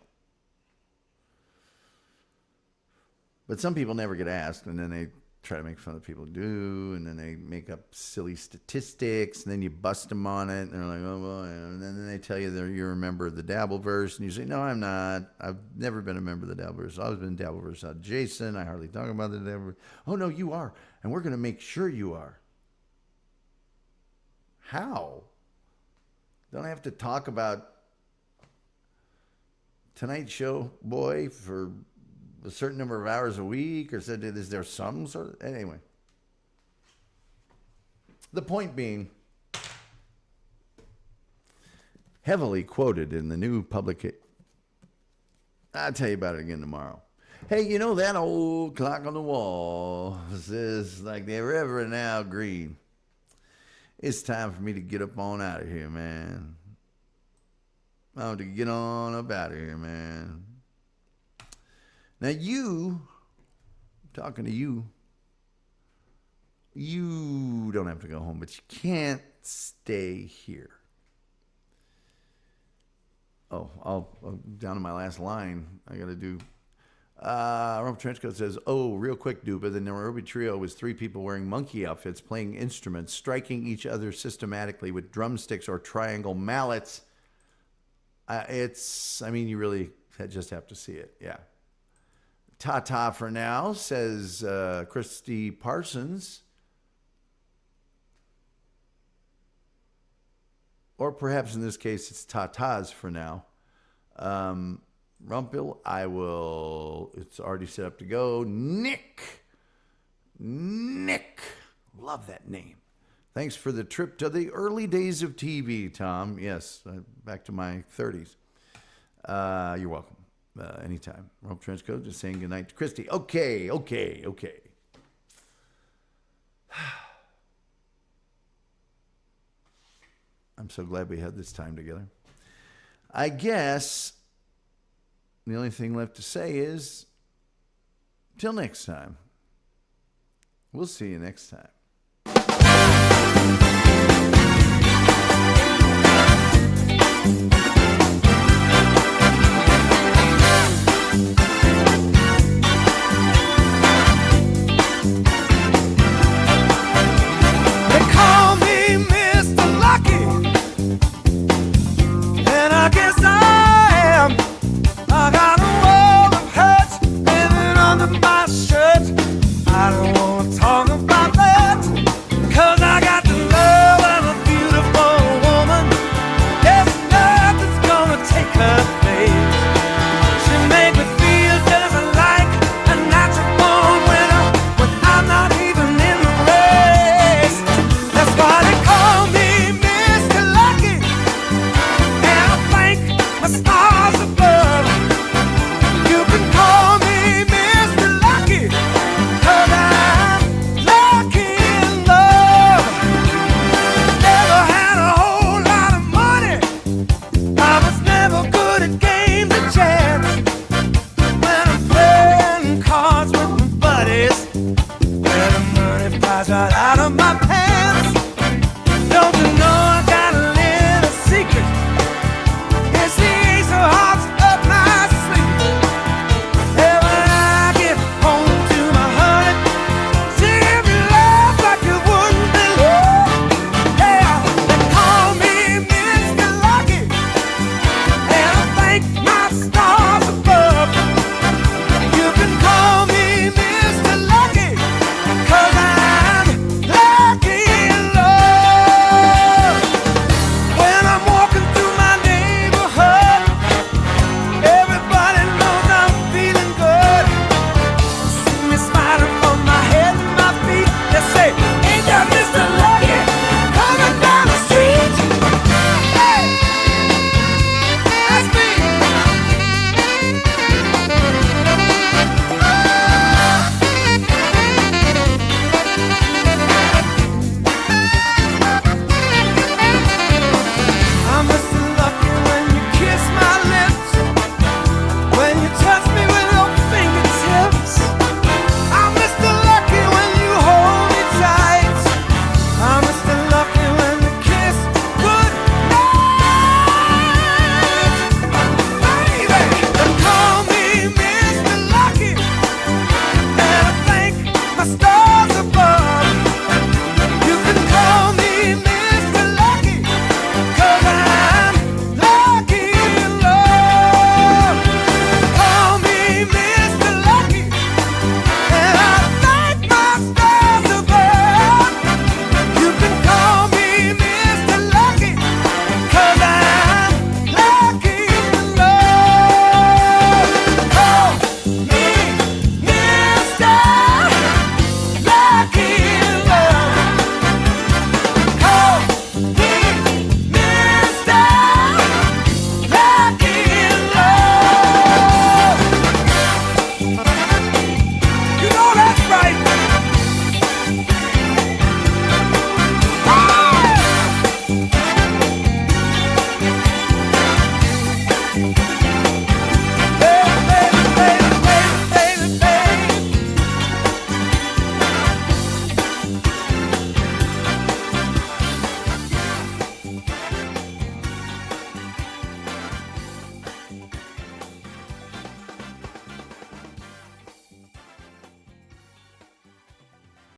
Speaker 1: But some people never get asked, and then they try to make fun of people who do, and then they make up silly statistics, and then you bust them on it, and they're like, oh, well, and then they tell you that you're a member of the Dabbleverse, and you say, no, I'm not. I've never been a member of the Dabbleverse. I've always been Dabbleverse adjacent. I hardly talk about the Dabbleverse. Oh, no, you are, and we're going to make sure you are. How? Don't I have to talk about Tonight Show Boy for a certain number of hours a week, or said, is there some sort of, anyway. The point being, heavily quoted in the new publication. I'll tell you about it again tomorrow. Hey, you know that old clock on the wall says like the ever now green. It's time for me to get up on out of here, man. I want to get on up out of here, man. Now I'm talking to you, you don't have to go home, but you can't stay here. Oh, I'll down to my last line. I got to do, Rump Trenchcoat says, oh, real quick, Duba, the Nairobi Trio was 3 people wearing monkey outfits, playing instruments, striking each other systematically with drumsticks or triangle mallets. You really just have to see it, yeah. Ta-ta for now, says Christy Parsons. Or perhaps in this case, it's ta-tas for now. Rumpel, it's already set up to go. Nick, love that name. Thanks for the trip to the early days of TV, Tom. Yes, back to my 30s. You're welcome. Anytime. Rump Trenchcoat just saying goodnight to Christy. Okay. I'm so glad we had this time together. I guess the only thing left to say is, till next time. We'll see you next time.